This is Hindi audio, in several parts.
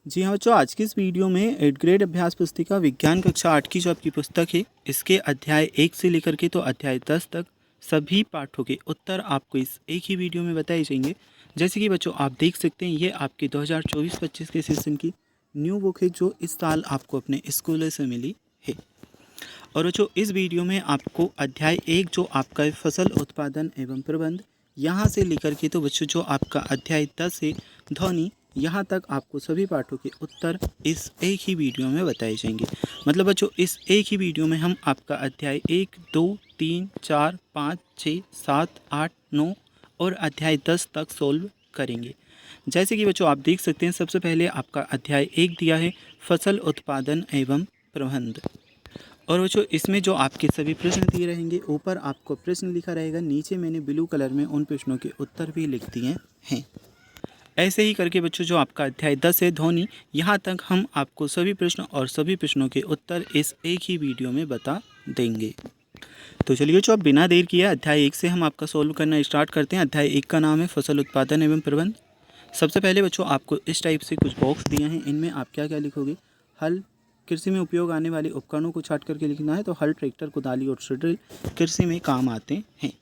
जी हाँ बच्चों, आज की इस वीडियो में 8th ग्रेड अभ्यास पुस्तिका विज्ञान कक्षा 8 की जो आपकी पुस्तक है, इसके अध्याय 1 से लेकर के तो अध्याय 10 तक सभी पाठों के उत्तर आपको इस एक ही वीडियो में बताए जाएंगे। जैसे कि बच्चों आप देख सकते हैं, ये आपके 2024-25 के सेशन की न्यू बुक है जो इस साल आपको अपने स्कूल से मिली है। और बच्चों इस वीडियो में आपको अध्याय 1 जो आपका है फसल उत्पादन एवं प्रबंध, यहाँ से लेकर के तो बच्चों जो आपका अध्याय 10 है ध्वनि, यहाँ तक आपको सभी पाठों के उत्तर इस एक ही वीडियो में बताए जाएंगे। मतलब बच्चों इस एक ही वीडियो में हम आपका अध्याय 1, 2, 3, 4, 5, 6, 7, 8, 9 और अध्याय 10 तक सोल्व करेंगे। जैसे कि बच्चों आप देख सकते हैं, सबसे पहले आपका अध्याय 1 दिया है फसल उत्पादन एवं प्रबंध। और बच्चों इसमें जो आपके सभी प्रश्न दिए रहेंगे, ऊपर आपको प्रश्न लिखा रहेगा, नीचे मैंने ब्लू कलर में उन प्रश्नों के उत्तर भी लिख दिए हैं। ऐसे ही करके बच्चों जो आपका अध्याय 10 है ध्वनि, यहाँ तक हम आपको सभी प्रश्न और सभी प्रश्नों के उत्तर इस एक ही वीडियो में बता देंगे। तो चलिए जो अब बिना देर किए अध्याय 1 से हम आपका सोल्व करना स्टार्ट करते हैं। अध्याय 1 का नाम है फसल उत्पादन एवं प्रबंध। सबसे पहले बच्चों आपको इस टाइप से कुछ बॉक्स दिए हैं, इनमें आप क्या क्या लिखोगे। हल, कृषि में उपयोग आने वाले उपकरणों को छाट करके लिखना है। तो हल, ट्रैक्टर, कुदाली और सीड्रिल कृषि में काम आते हैं।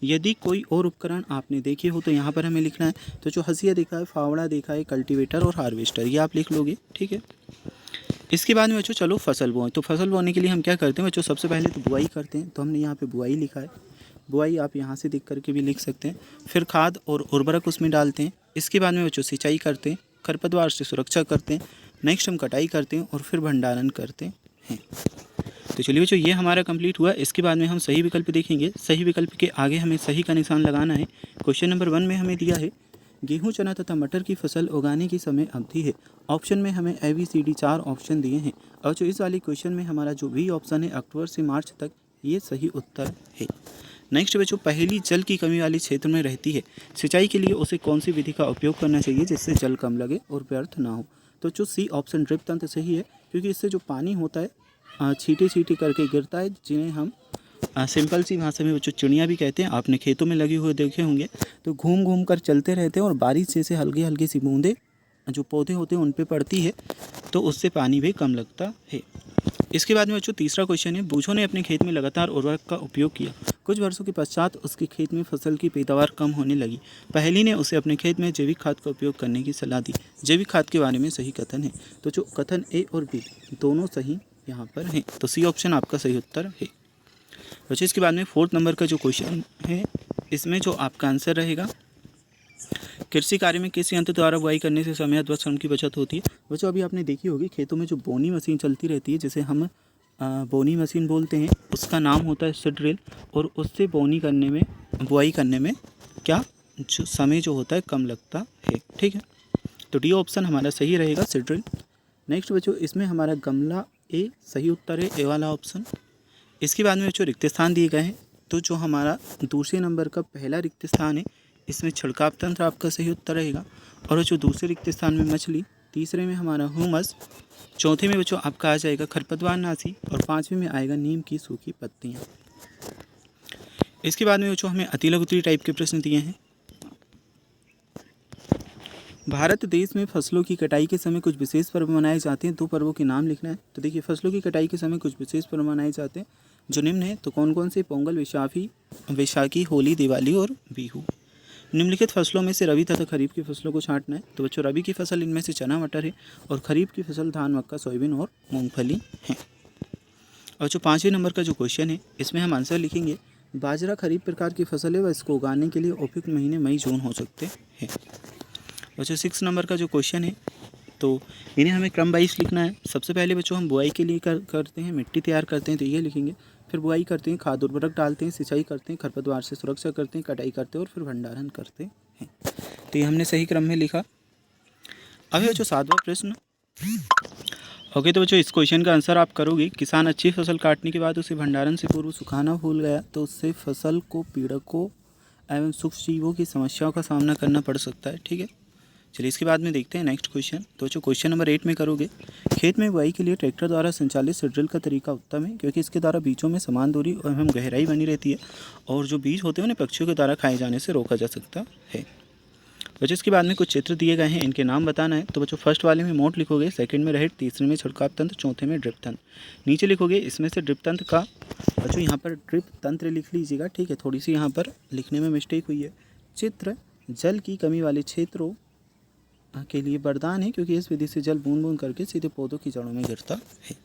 यदि कोई और उपकरण आपने देखे हो तो यहाँ पर हमें लिखना है। तो जो हंसिया देखा है, फावड़ा देखा है, कल्टीवेटर और हार्वेस्टर, ये आप लिख लोगे, ठीक है। इसके बाद में बच्चों चलो फसल बोएं। तो फसल बोने के लिए हम क्या करते हैं बच्चों, सबसे पहले तो बुआई करते हैं। तो हमने यहाँ पे बुआई लिखा है, बुआई आप यहाँ से देख करके भी लिख सकते हैं। फिर खाद और उर्वरक उसमें डालते हैं। इसके बाद में बच्चों सिंचाई करते हैं, खरपतवार से सुरक्षा करते हैं, नेक्स्ट हम कटाई करते हैं और फिर भंडारण करते हैं। तो चलिए बच्चों ये हमारा कंप्लीट हुआ। इसके बाद में हम सही विकल्प देखेंगे। सही विकल्प के आगे हमें सही का निशान लगाना है। क्वेश्चन नंबर 1 में हमें दिया है गेहूं, चना तथा मटर की फसल उगाने की समय अवधि है। ऑप्शन में हमें ABCD 4 ऑप्शन दिए हैं और जो इस वाली क्वेश्चन में हमारा जो भी ऑप्शन है अक्टूबर से मार्च तक, ये सही उत्तर है। नेक्स्ट बच्चों, पहली जल की कमी वाले क्षेत्र में रहती है, सिंचाई के लिए उसे कौन सी विधि का उपयोग करना चाहिए जिससे जल कम लगे और व्यर्थ ना हो। तो जो सी ऑप्शन ड्रिप तंत्र सही है, क्योंकि इससे जो पानी होता है छींटे छींटे करके गिरता है, जिन्हें हम सिंपल सी भाषा में बच्चों चिड़िया भी कहते हैं। आपने खेतों में लगे हुए देखे होंगे, तो घूम घूम कर चलते रहते हैं और बारिश से हल्की हल्की सी बूंदें जो पौधे होते हैं उन पे पड़ती है, तो उससे पानी भी कम लगता है। इसके बाद में बच्चों तीसरा क्वेश्चन है, बूझों ने अपने खेत में लगातार उर्वरक का उपयोग किया। कुछ वर्षों के पश्चात उसके खेत में फसल की पैदावार कम होने लगी। पहली ने उसे अपने खेत में जैविक खाद का उपयोग करने की सलाह दी। जैविक खाद के बारे में सही कथन है। तो जो कथन ए और बी दोनों सही यहाँ पर हैं, तो सी ऑप्शन आपका सही उत्तर है। बच्चों इसके बाद में 4th नंबर का जो क्वेश्चन है, इसमें जो आपका आंसर रहेगा, कृषि कार्य में किस यंत्र द्वारा बुआई करने से समय अथवा श्रम की बचत होती है। बच्चों अभी आपने देखी होगी खेतों में जो बोनी मशीन चलती रहती है, जिसे हम बोनी मशीन बोलते हैं, उसका नाम होता है सीड्रिल। और उससे बोनी करने में, बुआई करने में क्या जो समय जो होता है कम लगता है, ठीक है। तो डी ऑप्शन हमारा सही रहेगा, सीड्रिल। नेक्स्ट बच्चों इसमें हमारा गमला ए सही उत्तर है, ए वाला ऑप्शन। इसके बाद में बच्चों रिक्त स्थान दिए गए हैं। तो जो हमारा दूसरे नंबर का पहला रिक्त स्थान है, इसमें छिड़काव तंत्र आपका सही उत्तर रहेगा। और जो दूसरे रिक्त स्थान में मछली, तीसरे में हमारा हुमस, चौथे में बच्चों आपका आ जाएगा खरपतवार नाशी और 5वें में आएगा नीम की सूखी पत्तियाँ। इसके बाद में बच्चों हमें अति लघु उत्तरीय टाइप के प्रश्न दिए हैं। भारत देश में फसलों की कटाई के समय कुछ विशेष पर्व मनाए जाते हैं। 2 पर्वों के नाम लिखना है। तो देखिए फसलों की कटाई के समय कुछ विशेष पर्व मनाए जाते हैं जो निम्न है। तो कौन कौन से, पोंगल, वैशाखी, होली, दिवाली और बिहू। निम्नलिखित फसलों में से रबी तथा खरीफ की फसलों को छांटना है। तो बच्चों रबी की फसल इनमें से चना मटर है और खरीफ की फसल धान, मक्का, सोयाबीन और मूंगफली है। और जो 5वें नंबर का जो क्वेश्चन है, इसमें हम आंसर लिखेंगे, बाजरा खरीफ प्रकार की फसल है व इसको उगाने के लिए उपयुक्त महीने मई जून हो सकते हैं। और जो 6 नंबर का जो क्वेश्चन है, तो इन्हें हमें क्रम वाइज लिखना है। सबसे पहले बच्चों हम बुआई के लिए करते हैं, मिट्टी तैयार करते हैं, तो ये लिखेंगे। फिर बुआई करते हैं, खाद उर्वरक डालते हैं, सिंचाई करते हैं, खरपतवार से सुरक्षा करते हैं, कटाई करते हैं और फिर भंडारण करते हैं। तो ये हमने सही क्रम में लिखा। अभी बच्चों 7वां प्रश्न। ओके, तो बच्चों इस क्वेश्चन का आंसर आप करोगे, किसान अच्छी फसल काटने के बाद उसे भंडारण से पूर्व सुखाना भूल गया तो उससे फसल को पीड़कों एवं सूक्ष्म जीवों की समस्याओं का सामना करना पड़ सकता है, ठीक है। चलिए इसके बाद में देखते हैं नेक्स्ट क्वेश्चन। तो जो क्वेश्चन नंबर 8 में करोगे, खेत में बुआई के लिए ट्रैक्टर द्वारा संचालित सीड्रिल का तरीका उत्तम है क्योंकि इसके द्वारा बीजों में समान दूरी एवं गहराई बनी रहती है और जो बीज होते हैं उन्हें पक्षियों के द्वारा खाए जाने से रोका जा सकता है। बच्चों इसके बाद में कुछ चित्र दिए गए हैं, इनके नाम बताना है। तो बच्चों फर्स्ट वाले में मोट लिखोगे, सेकंड में रहेट, तीसरे में छिड़काव तंत्र, चौथे में ड्रिप तंत्र। नीचे लिखोगे इसमें से ड्रिप तंत्र का बच्चों यहाँ पर ड्रिप तंत्र लिख लीजिएगा, ठीक है। थोड़ी सी यहाँ पर लिखने में मिस्टेक हुई है। चित्र जल की कमी वाले क्षेत्रों के लिए वरदान है, क्योंकि इस विधि से जल बूंद बूंद करके सीधे पौधों की जड़ों में गिरता है।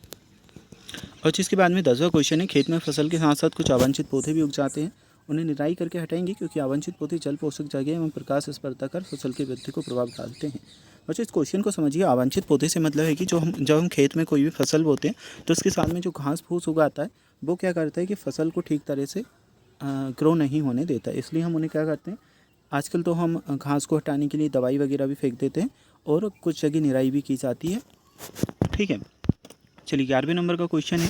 और जिसके बाद में 10वां क्वेश्चन है, खेत में फसल के साथ साथ कुछ अवांछित पौधे भी उग जाते हैं, उन्हें निराई करके हटाएंगे, क्योंकि अवांछित पौधे जल पोषक जगह एवं प्रकाश स्पर्धा कर फसल की वृद्धि को प्रभाव डालते हैं। बच्चों इस क्वेश्चन को समझिए। अवांछित पौधे से मतलब है कि जब हम खेत में कोई भी फसल बोते हैं तो उसके साथ में जो घास फूस उगाता है वो क्या करता है कि फसल को ठीक तरह से ग्रो नहीं होने देता है। इसलिए हम उन्हें क्या करते हैं, आजकल तो हम घास को हटाने के लिए दवाई वगैरह भी फेंक देते हैं और कुछ जगह निराई भी की जाती है, ठीक है। चलिए 11वें नंबर का क्वेश्चन है,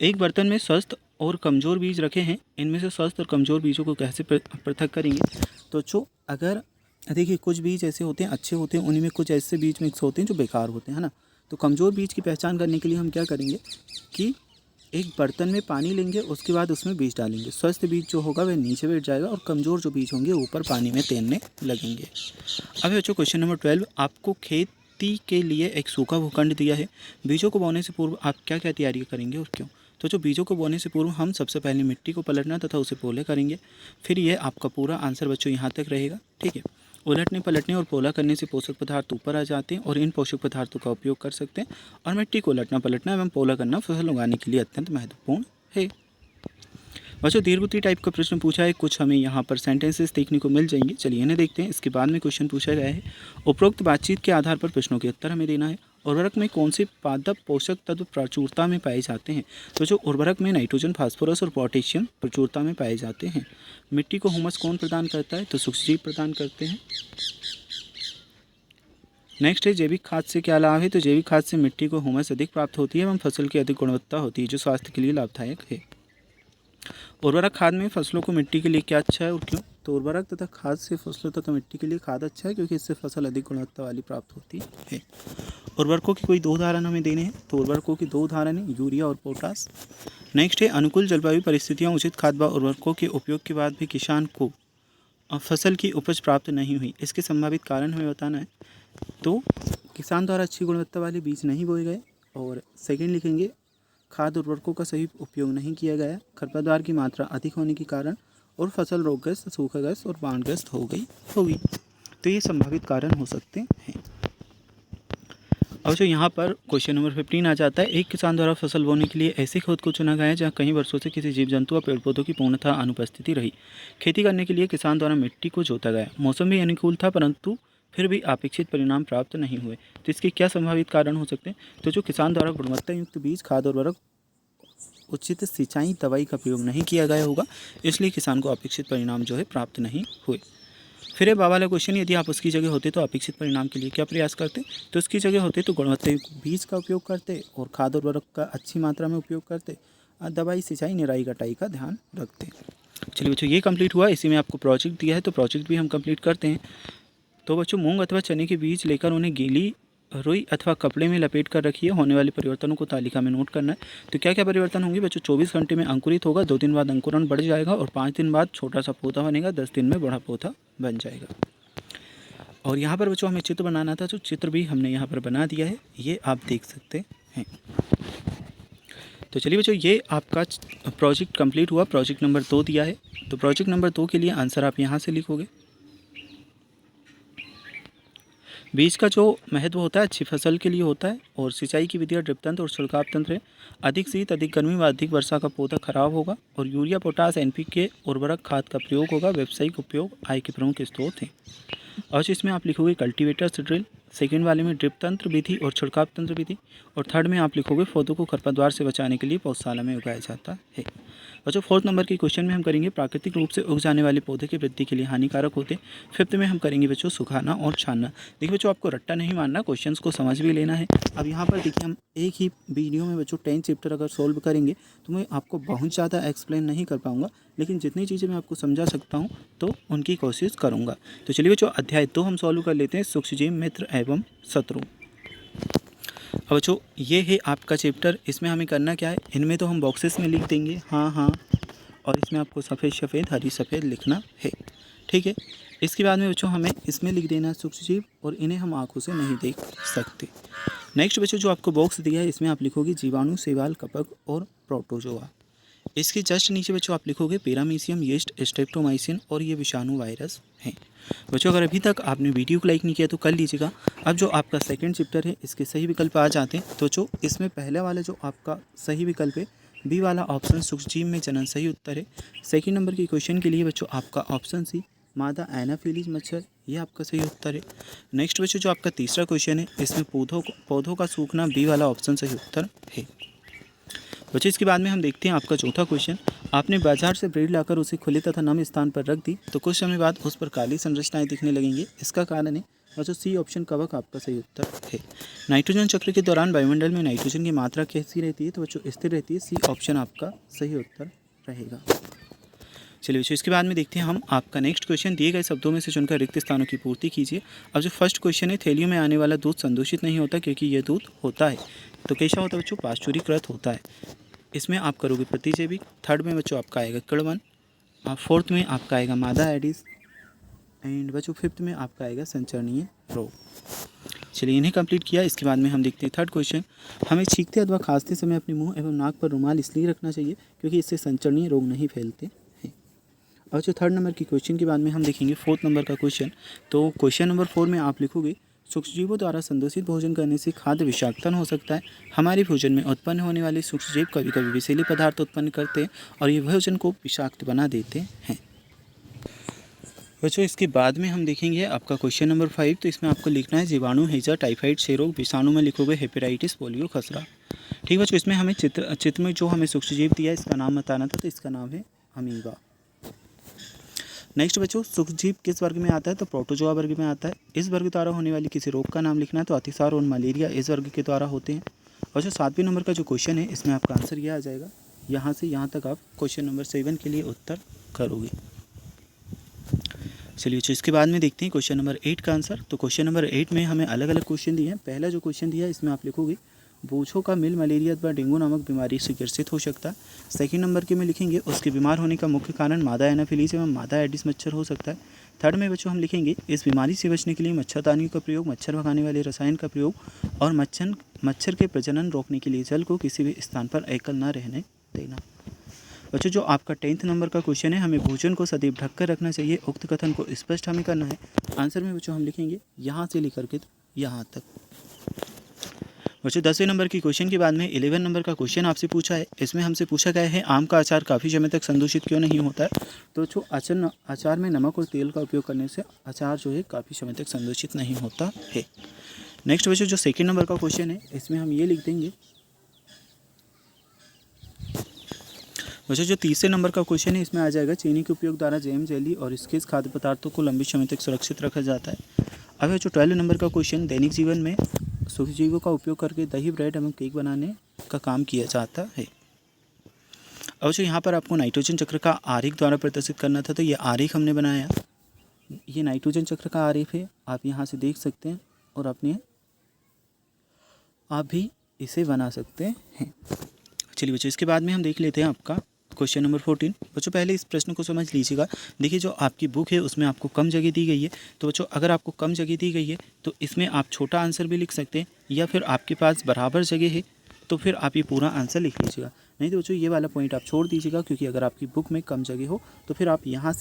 एक बर्तन में स्वस्थ और कमज़ोर बीज रखे हैं, इनमें से स्वस्थ और कमज़ोर बीजों को कैसे पृथक करेंगे। तो जो अगर देखिए कुछ बीज ऐसे होते हैं अच्छे होते हैं, उन्हीं में कुछ ऐसे बीज मिक्स होते हैं जो बेकार होते हैं, है ना। तो कमज़ोर बीज की पहचान करने के लिए हम क्या करेंगे कि एक बर्तन में पानी लेंगे, उसके बाद उसमें बीज डालेंगे। स्वस्थ बीज जो होगा वह नीचे बैठ जाएगा और कमज़ोर जो बीज होंगे ऊपर पानी में तैरने लगेंगे। अब बच्चों क्वेश्चन नंबर 12, आपको खेती के लिए एक सूखा भूखंड दिया है, बीजों को बोने से पूर्व आप क्या क्या तैयारी करेंगे और क्यों। तो जो बीजों को बोने से पूर्व हम सबसे पहले मिट्टी को पलटना तथा उसे पोले करेंगे। फिर ये आपका पूरा आंसर बच्चों यहाँ तक रहेगा, ठीक है। उलटने पलटने और पोला करने से पोषक पदार्थ ऊपर आ जाते हैं और इन पोषक पदार्थों का उपयोग कर सकते हैं। और मिट्टी को उलटना पलटना एवं पोला करना फसल उगाने के लिए अत्यंत महत्वपूर्ण है। बच्चों दीर्घवृत्तीय टाइप का प्रश्न पूछा है, कुछ हमें यहाँ पर सेंटेंसेस देखने को मिल जाएंगे। चलिए इन्हें देखते हैं। इसके बाद में क्वेश्चन पूछा गया है, उपरोक्त बातचीत के आधार पर प्रश्नों के उत्तर हमें देना है। उर्वरक में कौन से पादप पोषक तत्व प्रचुरता में पाए जाते हैं। तो जो उर्वरक में नाइट्रोजन, फास्फोरस और पोटेशियम प्रचुरता में पाए जाते हैं। मिट्टी को हुमस कौन प्रदान करता है, तो सूक्ष्मजीव प्रदान करते हैं। नेक्स्ट है जैविक खाद से क्या लाभ है, तो जैविक खाद से मिट्टी को हुमस अधिक प्राप्त होती है एवं फसल की अधिक गुणवत्ता होती है, जो स्वास्थ्य के लिए लाभदायक है। उर्वरक खाद में फसलों को मिट्टी के लिए क्या अच्छा है और क्यों, तो उर्वरक तथा खाद से फसलों तथा मिट्टी के लिए खाद अच्छा है, क्योंकि इससे फसल अधिक गुणवत्ता वाली प्राप्त होती है। उर्वरकों की कोई 2 उदाहरण हमें देने हैं, तो उर्वरकों की 2 उदाहरण हैं, यूरिया और पोटास। नेक्स्ट है अनुकूल जलवायु परिस्थितियाँ, उचित खाद व उर्वरकों के उपयोग के बाद भी किसान को फसल की उपज प्राप्त नहीं हुई, इसके संभावित कारण हमें बताना है। तो किसान द्वारा अच्छी गुणवत्ता वाले बीज नहीं बोए गए। और सेकंड लिखेंगे, खाद उर्वरकों का सही उपयोग नहीं किया गया, खरपतवार की मात्रा अधिक होने के कारण, और फसल रोगग्रस्त, सूखाग्रस्त और बाढ़ग्रस्त हो गई होगी। तो ये संभावित कारण हो सकते हैं। और जो यहाँ पर क्वेश्चन नंबर 15 आ जाता है, एक किसान द्वारा फसल बोने के लिए ऐसे खेत को चुना गया है जहाँ कई वर्षों से किसी जीव जंतु व पेड़ पौधों की पूर्णतः अनुपस्थिति रही। खेती करने के लिए किसान द्वारा मिट्टी को जोता गया, मौसम भी अनुकूल था, परंतु फिर भी अपेक्षित परिणाम प्राप्त नहीं हुए। तो इसके क्या संभावित कारण हो सकते हैं, तो जो किसान द्वारा गुणवत्ता युक्त बीज, खाद, उर्वरक, उचित सिंचाई, दवाई का प्रयोग नहीं किया गया होगा, इसलिए किसान को अपेक्षित परिणाम जो है प्राप्त नहीं हुए। फिर बाबा वाला क्वेश्चन, यदि आप उसकी जगह होते तो अपेक्षित परिणाम के लिए क्या प्रयास करते, तो उसकी जगह होते तो गुणवत्ता युक्त बीज का उपयोग करते और खाद उर्वरक का अच्छी मात्रा में उपयोग करते, दवाई, सिंचाई, निराई, कटाई का ध्यान रखते। चलिए बच्चों ये कंप्लीट हुआ। इसी में आपको प्रोजेक्ट दिया है, तो प्रोजेक्ट भी हम कंप्लीट करते हैं। तो बच्चों मूंग अथवा चने के बीज लेकर उन्हें गीली रुई अथवा कपड़े में लपेट कर रखिए। होने वाले परिवर्तनों को तालिका में नोट करना है। तो क्या क्या परिवर्तन होंगे बच्चों, 24 घंटे में अंकुरित होगा, 2 दिन बाद अंकुरण बढ़ जाएगा और 5 दिन बाद छोटा सा पौधा बनेगा, 10 दिन में बड़ा पौधा बन जाएगा। और यहाँ पर बच्चों हमें चित्र बनाना था, जो चित्र भी हमने यहाँ पर बना दिया है, ये आप देख सकते हैं। तो चलिए बच्चों ये आपका प्रोजेक्ट कंप्लीट हुआ। प्रोजेक्ट नंबर 2 दिया है, तो प्रोजेक्ट नंबर 2 के लिए आंसर आप यहाँ से लिखोगे। बीज का जो महत्व होता है अच्छी फसल के लिए होता है, और सिंचाई की विधियाँ ड्रिप तंत्र और छिड़काव तंत्र है। अधिक शीत, अधिक गर्मी व अधिक वर्षा का पौधा खराब होगा, और यूरिया, पोटास, NPK उर्वरक खाद का प्रयोग होगा। व्यावसायिक उपयोग आय के प्रमुख स्रोत हैं। और इसमें आप लिखोगे कल्टीवेटर ड्रिल, सेकेंड वाले में ड्रिप तंत्र विधि और छिड़काव तंत्र विधि, और थर्ड में आप लिखोगे पौधों को खरपतवार से बचाने के लिए पौधशाला में उगाया जाता है। बच्चों 4th नंबर के क्वेश्चन में हम करेंगे प्राकृतिक रूप से उग जाने वाले पौधे की वृद्धि के लिए हानिकारक होते। 5th में हम करेंगे बच्चों सुखाना और छानना। देखिए बच्चों आपको रट्टा नहीं मारना, क्वेश्चंस को समझ भी लेना है। अब यहाँ पर देखिए हम एक ही वीडियो में बच्चों 10 चैप्टर अगर सोल्व करेंगे तो मैं आपको बहुत ज़्यादा एक्सप्लेन नहीं कर पाऊँगा, लेकिन जितनी चीज़ें मैं आपको समझा सकता हूँ तो उनकी कोशिश करूँगा। तो चलिए बच्चों अध्याय 2 हम सॉल्व कर लेते हैं, सूक्ष्मजीव, मित्र एवं शत्रु। अब बच्चों ये है आपका चैप्टर। इसमें हमें करना क्या है, इनमें तो हम बॉक्सेस में लिख देंगे हाँ, और इसमें आपको सफ़ेद सफ़ेद, हरी सफ़ेद लिखना है, ठीक ठीक है। इसके बाद में बच्चों हमें इसमें लिख देना है सूक्ष्मजीव, और इन्हें हम आँखों से नहीं देख सकते। नेक्स्ट बच्चों जो आपको बॉक्स दिया है इसमें आप लिखोगे जीवाणु, शैवाल, कवक और प्रोटोजोआ। इसके जस्ट नीचे बच्चों आप लिखोगे पैरामीशियम, यीस्ट, स्ट्रेप्टोमाइसिन, और ये विषाणु वायरस हैं। बच्चों अगर अभी तक आपने वीडियो को लाइक नहीं किया तो कर लीजिएगा। अब जो आपका सेकंड चैप्टर है इसके सही विकल्प आ जाते हैं। तो जो इसमें पहले वाला जो आपका सही विकल्प है बी वाला ऑप्शन सूक्ष्मजीव में जनन सही उत्तर है। सेकंड नंबर के क्वेश्चन के लिए बच्चों आपका ऑप्शन सी मादा एनाफिलीज मच्छर, ये आपका सही उत्तर है। नेक्स्ट बच्चों जो आपका तीसरा क्वेश्चन है इसमें पौधों का सूखना, बी वाला ऑप्शन सही उत्तर है। बच्चों इसके बाद में हम देखते हैं आपका चौथा क्वेश्चन। आपने बाजार से ब्रेड लाकर उसे खुले तथा नम स्थान पर रख दी तो कुछ समय बाद उस पर काली संरचनाएं दिखने लगेंगी, इसका कारण है बच्चों सी ऑप्शन कवक आपका सही उत्तर है। नाइट्रोजन चक्र के दौरान वायुमंडल में नाइट्रोजन की मात्रा कैसी रहती है, तो बच्चों स्थिर रहती है, सी ऑप्शन आपका सही उत्तर रहेगा। चलिए बच्चों इसके बाद में देखते हैं हम आपका नेक्स्ट क्वेश्चन। दिए गए शब्दों में से चुनकर रिक्त स्थानों की पूर्ति कीजिए। अब जो फर्स्ट क्वेश्चन है, थैलियों में आने वाला दूध संदूषित नहीं होता क्योंकि यह दूध होता है, तो कैसा होता है बच्चों, पाश्चुरीकृत होता है। इसमें आप करोगे प्रतिजैविक। थर्ड में बच्चों आपका आएगा किण्वन, फोर्थ में आपका आएगा मादा एडिस, एंड बच्चों फिफ्थ में आपका आएगा संचरणीय रोग। चलिए इन्हें कंप्लीट किया। इसके बाद में हम देखते हैं थर्ड क्वेश्चन। हमें छींकते अथवा खांसते समय अपने मुंह एवं नाक पर रुमाल इसलिए रखना चाहिए क्योंकि इससे संचरणीय रोग नहीं फैलते हैं। और जो थर्ड नंबर की क्वेश्चन के बाद में हम देखेंगे फोर्थ नंबर का क्वेश्चन। तो क्वेश्चन नंबर 4 में आप लिखोगे सूक्ष्मजीवों द्वारा संदूषित भोजन करने से खाद्य विषाक्तन हो सकता है। हमारे भोजन में उत्पन्न होने वाले सूक्ष्मजीव कभी कभी विषैले पदार्थ उत्पन्न करते हैं और ये भोजन को विषाक्त बना देते हैं। बच्चों इसके बाद में हम देखेंगे आपका क्वेश्चन नंबर 5। तो इसमें आपको लिखना है जीवाणु, हैजा, टाइफाइड, क्षय रोग। विषाणु में लिखोगे हेपेटाइटिस, पोलियो, खसरा। ठीक बच्चों, इसमें हमें चित्र में जो हमें सूक्ष्मजीव दिया है इसका नाम बताना था, तो इसका नाम है अमीबा। नेक्स्ट बच्चों सूक्ष्मजीव किस वर्ग में आता है, तो प्रोटोजोआ वर्ग में आता है। इस वर्ग द्वारा होने वाली किसी रोग का नाम लिखना है, तो अतिसार और मलेरिया इस वर्ग के द्वारा होते हैं। और जो 7वें नंबर का जो क्वेश्चन है इसमें आपका आंसर यह आ जाएगा। यहाँ से यहाँ तक आप क्वेश्चन नंबर 7 के लिए उत्तर करोगे। चलिए इसके बाद में देखते हैं क्वेश्चन नंबर 8 का आंसर। तो क्वेश्चन नंबर 8 में हमें अलग अलग क्वेश्चन दिए हैं। पहला जो क्वेश्चन दिया है इसमें आप लिखोगे बूझों का मिल मलेरिया अथवा डेंगू नामक बीमारी से ग्रसित हो सकता है। सेकंड नंबर के में लिखेंगे उसके बीमार होने का मुख्य कारण मादा एनाफिलीज एवं मादा एडिस मच्छर हो सकता है। थर्ड में बच्चों हम लिखेंगे इस बीमारी से बचने के लिए मच्छरदानियों का प्रयोग, मच्छर भगाने वाले रसायन का प्रयोग और मच्छर के प्रजनन रोकने के लिए जल को किसी भी स्थान पर एकल न रहने देना। बच्चों जो आपका 10th नंबर का क्वेश्चन है, हमें भोजन को सदैव ढककर रखना चाहिए। उक्त कथन को स्पष्ट हमें करना है। आंसर में बच्चों हम लिखेंगे यहाँ से लेकर के यहाँ तक। बच्चों 10वें नंबर की क्वेश्चन के बाद में 11 नंबर का क्वेश्चन आपसे पूछा है। इसमें हमसे पूछा गया है आम का अचार काफ़ी समय तक संदूषित क्यों नहीं होता है। तो जो अचार में नमक और तेल का उपयोग करने से अचार जो है काफ़ी समय तक संदूषित नहीं होता है। नेक्स्ट बच्चों जो सेकंड नंबर का क्वेश्चन है इसमें हम ये लिख देंगे। बच्चों जो तीसरे नंबर का क्वेश्चन है इसमें आ जाएगा चीनी के उपयोग द्वारा जैम, जेली और स्केच खाद्य पदार्थों को लंबे समय तक सुरक्षित रखा जाता है। अब जो 12 नंबर का क्वेश्चन, दैनिक जीवन में सूक्ष्मजीवों का उपयोग करके दही, ब्रेड एवं केक बनाने का काम किया जाता है। अब जो यहाँ पर आपको नाइट्रोजन चक्र का आरेख द्वारा प्रदर्शित करना था, तो ये आरेख हमने बनाया। ये नाइट्रोजन चक्र का आरेख है, आप यहाँ से देख सकते हैं और आप भी इसे बना सकते हैं। चलिए बच्चों इसके बाद में हम देख लेते हैं आपका क्वेश्चन नंबर 14। बच्चों पहले इस प्रश्न को समझ लीजिएगा। देखिए जो आपकी बुक है उसमें आपको कम जगह दी गई है, तो बच्चों अगर आपको कम जगह दी गई है तो इसमें आप छोटा आंसर भी लिख सकते हैं, या फिर आपके पास बराबर जगह है तो फिर आप ये पूरा आंसर लिख लीजिएगा। नहीं तो बच्चों ये वाला पॉइंट आप छोड़ दीजिएगा, क्योंकि अगर आपकी बुक में कम जगह हो तो फिर आप यहाँ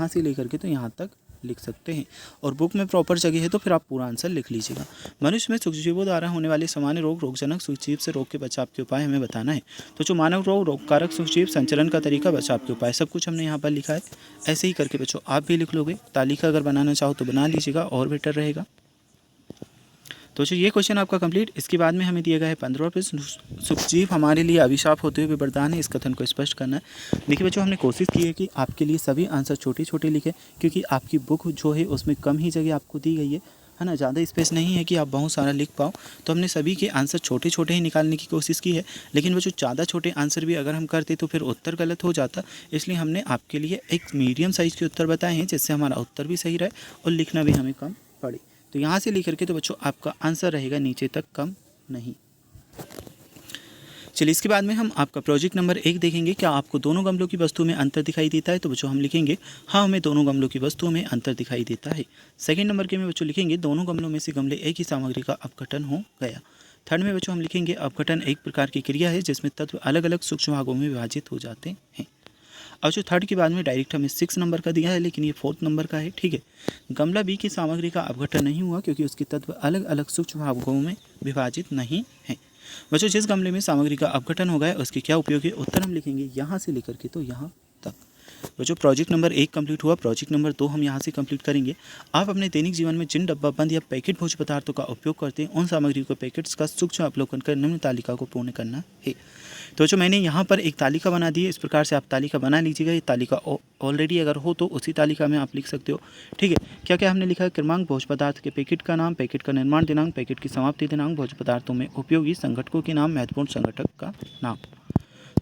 से लेकर के तो यहाँ तक लिख सकते हैं, और बुक में प्रॉपर जगह है तो फिर आप पूरा आंसर लिख लीजिएगा। मनुष्य में सूक्ष्मजीवों द्वारा होने वाले सामान्य रोग, रोगजनक सूक्ष्मजीव से रोग के बचाव के उपाय हमें बताना है। तो जो मानव रोग, रोगकारक सूक्ष्मजीव, संचरण का तरीका, बचाव के उपाय, सब कुछ हमने यहाँ पर लिखा है। ऐसे ही करके बच्चों आप भी लिख लोगे। तालिका अगर बनाना चाहो तो बना लीजिएगा और बेटर रहेगा। तो बच्चों ये क्वेश्चन आपका कंप्लीट। इसके बाद में हमें दिया गया है 15वां प्रश्न, सूक्ष्मजीव हमारे लिए अभिशाप होते हुए वरदान है, इस कथन को स्पष्ट करना है। देखिए बच्चों हमने कोशिश की है कि आपके लिए सभी आंसर छोटे छोटे लिखें, क्योंकि आपकी बुक जो है उसमें कम ही जगह आपको दी गई है ना, ज़्यादा स्पेस नहीं है कि आप बहुत सारा लिख पाओ। तो हमने सभी के आंसर छोटे छोटे ही निकालने की कोशिश की है, लेकिन बच्चों ज़्यादा छोटे आंसर भी अगर हम करते तो फिर उत्तर गलत हो जाता। इसलिए हमने आपके लिए एक मीडियम साइज़ के उत्तर बताए हैं, जिससे हमारा उत्तर भी सही रहे और लिखना भी हमें कम पड़े। तो यहाँ से लेकर के तो बच्चों आपका आंसर रहेगा नीचे तक, कम नहीं। चलिए इसके बाद में हम आपका प्रोजेक्ट नंबर 1 देखेंगे। क्या आपको दोनों गमलों की वस्तु में अंतर दिखाई देता है? तो बच्चों हम लिखेंगे हाँ, हमें दोनों गमलों की वस्तुओं में अंतर दिखाई देता है। सेकंड नंबर के में बच्चों लिखेंगे दोनों गमलों में से गमले एक ही सामग्री का अपघटन हो गया। थर्ड में बच्चों हम लिखेंगे अपघटन एक प्रकार की क्रिया है जिसमें तत्व अलग अलग सूक्ष्म भागों में विभाजित हो जाते हैं। अब जो थर्ड के बाद में डायरेक्ट हमें 6 नंबर का दिया है, लेकिन ये 4th नंबर का है। ठीक है, गमला बी की सामग्री का अपघटन नहीं हुआ क्योंकि उसके तत्व अलग अलग सूक्ष्म भागों में विभाजित नहीं है। बच्चों जिस गमले में सामग्री का अपघटन हो गया उसके क्या उपयोग है? उत्तर हम लिखेंगे यहाँ से लेकर के तो यहाँ तक। बच्चों प्रोजेक्ट नंबर 1 कंप्लीट हुआ। प्रोजेक्ट नंबर 2 हम यहाँ से कंप्लीट करेंगे। आप अपने दैनिक जीवन में जिन डब्बा बंद या पैकेट भोज्य पदार्थों का उपयोग करते हैं उन सामग्री को पैकेट्स का सूक्ष्म अवलोकन कर निम्न तालिका को पूर्ण करना है। तो जो मैंने यहाँ पर एक तालिका बना दी है, इस प्रकार से आप तालिका बना लीजिएगा। ये तालिका ऑलरेडी अगर हो तो उसी तालिका में आप लिख सकते हो। ठीक है, क्या क्या हमने लिखा है? क्रमांक, भोज्य पदार्थ के पैकेट का नाम, पैकेट का निर्माण दिनांक, पैकेट की समाप्ति दिनांक, भोज्य पदार्थों में उपयोगी संगठकों के नाम, महत्वपूर्ण संगठक का नाम।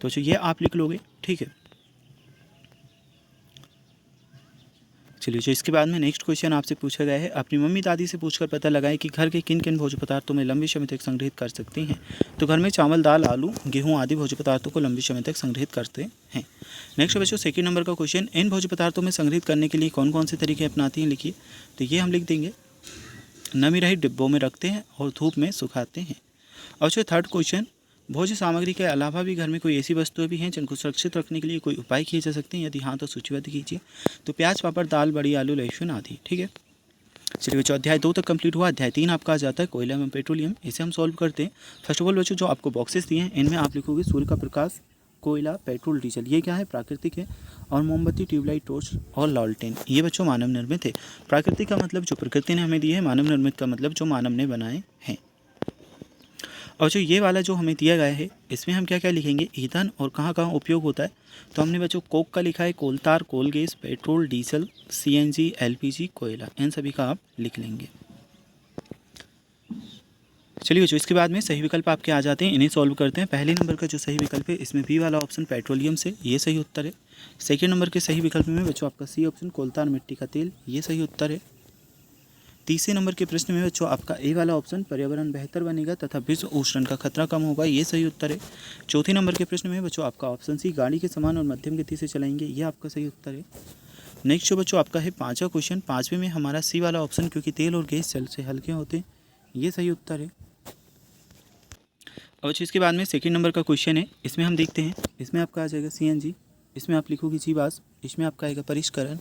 तो ये आप लिख लोगे। ठीक है, चलिए जो इसके बाद में नेक्स्ट क्वेश्चन आपसे पूछा गया है, अपनी मम्मी दादी से पूछकर पता लगाएं कि घर के किन किन भोज्य पदार्थों में लंबे समय तक संग्रहित कर सकती हैं। तो घर में चावल, दाल, आलू, गेहूं आदि भोज्य पदार्थों को लंबे समय तक संग्रहित करते हैं। नेक्स्ट बच्चों सेकंड नंबर का क्वेश्चन, इन भोज्य पदार्थों में संग्रहित करने के लिए कौन कौन से तरीके अपनाती हैं? लिखिए। तो ये हम लिख देंगे, नमी रहित डिब्बों में रखते हैं और धूप में सुखाते हैं। और जो थर्ड क्वेश्चन, भोज्य सामग्री के अलावा भी घर में कोई ऐसी वस्तुएं भी हैं जिनको सुरक्षित रखने के लिए कोई उपाय किए जा सकते हैं? यदि हाँ तो सूचीबद्ध कीजिए। तो प्याज, पापड़, दाल, बड़ी, आलू, लहसुन आदि। ठीक है, चलिए बच्चों अध्याय 2 तक कंप्लीट हुआ। अध्याय 3 आपका आ जाता है कोयला एवं पेट्रोलियम। इसे हम सॉल्व करते हैं। फर्स्ट ऑफ ऑल बच्चों जो आपको बॉक्सेस दिए हैं इनमें आप लिखोगे सूर्य का प्रकाश, कोयला, पेट्रोल, डीजल। ये क्या है? प्राकृतिक है। और मोमबत्ती, ट्यूबलाइट, टॉर्च और लालटेन, ये बच्चों मानव निर्मित है। प्राकृतिक का मतलब जो प्रकृति ने हमें दिए है, मानव निर्मित का मतलब जो मानव ने बनाए हैं। और जो ये वाला जो हमें दिया गया है इसमें हम क्या क्या लिखेंगे? ईंधन और कहाँ कहाँ उपयोग होता है। तो हमने बच्चों कोक का लिखा है, कोलतार, coal gas, petrol, diesel, CNG, LPG, कोयला, इन सभी का आप लिख लेंगे। चलिए बच्चों इसके बाद में सही विकल्प आपके आ जाते हैं, इन्हें सॉल्व करते हैं। पहले नंबर का जो सही विकल्प है इसमें बी वाला ऑप्शन पेट्रोलियम से, ये सही उत्तर है। सेकेंड नंबर के सही विकल्प में बच्चों आपका सी ऑप्शन कोलतार, मिट्टी का तेल, ये सही उत्तर है। तीसरे नंबर के प्रश्न में बच्चों आपका ए वाला ऑप्शन पर्यावरण बेहतर बनेगा तथा विश्व उष्णन का खतरा कम होगा, ये सही उत्तर है। चौथे नंबर के प्रश्न में बच्चों आपका ऑप्शन सी गाड़ी के समान और मध्यम गति से चलाएंगे, ये आपका सही उत्तर है। नेक्स्ट जो बच्चों आपका है पांचवा क्वेश्चन, पांचवें में हमारा सी वाला ऑप्शन क्योंकि तेल और गैस जल से हल्के होते हैं, ये सही उत्तर है। अब बच्चों इसके बाद में सेकंड नंबर का क्वेश्चन है, इसमें हम देखते हैं। इसमें आपका आ जाएगा सीएनजी, इसमें आप लिखोगे जीवाश्म, इसमें आपका आएगा परिष्करण।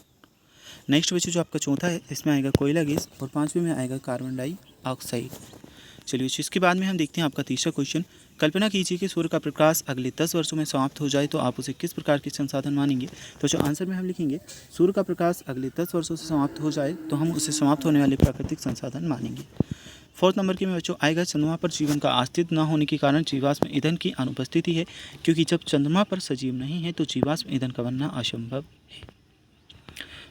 नेक्स्ट बच्चों जो आपका चौथा है इसमें आएगा कोयला गैस और पांचवें में आएगा कार्बन डाइऑक्साइड। चलिए इसके बाद में हम देखते हैं आपका तीसरा क्वेश्चन, कल्पना कीजिए कि सूर्य का प्रकाश अगले 10 वर्षों में समाप्त हो जाए तो आप उसे किस प्रकार के संसाधन मानेंगे। तो जो आंसर में हम लिखेंगे सूर्य का प्रकाश अगले 10 वर्षों से समाप्त हो जाए तो हम उसे समाप्त होने वाले प्राकृतिक संसाधन मानेंगे। फोर्थ नंबर के में बच्चों आएगा चंद्रमा पर जीवन का अस्तित्व न होने के कारण जीवाश्म ईंधन की अनुपस्थिति है, क्योंकि जब चंद्रमा पर सजीव नहीं है तो जीवाश्म ईंधन का बनना असंभव है।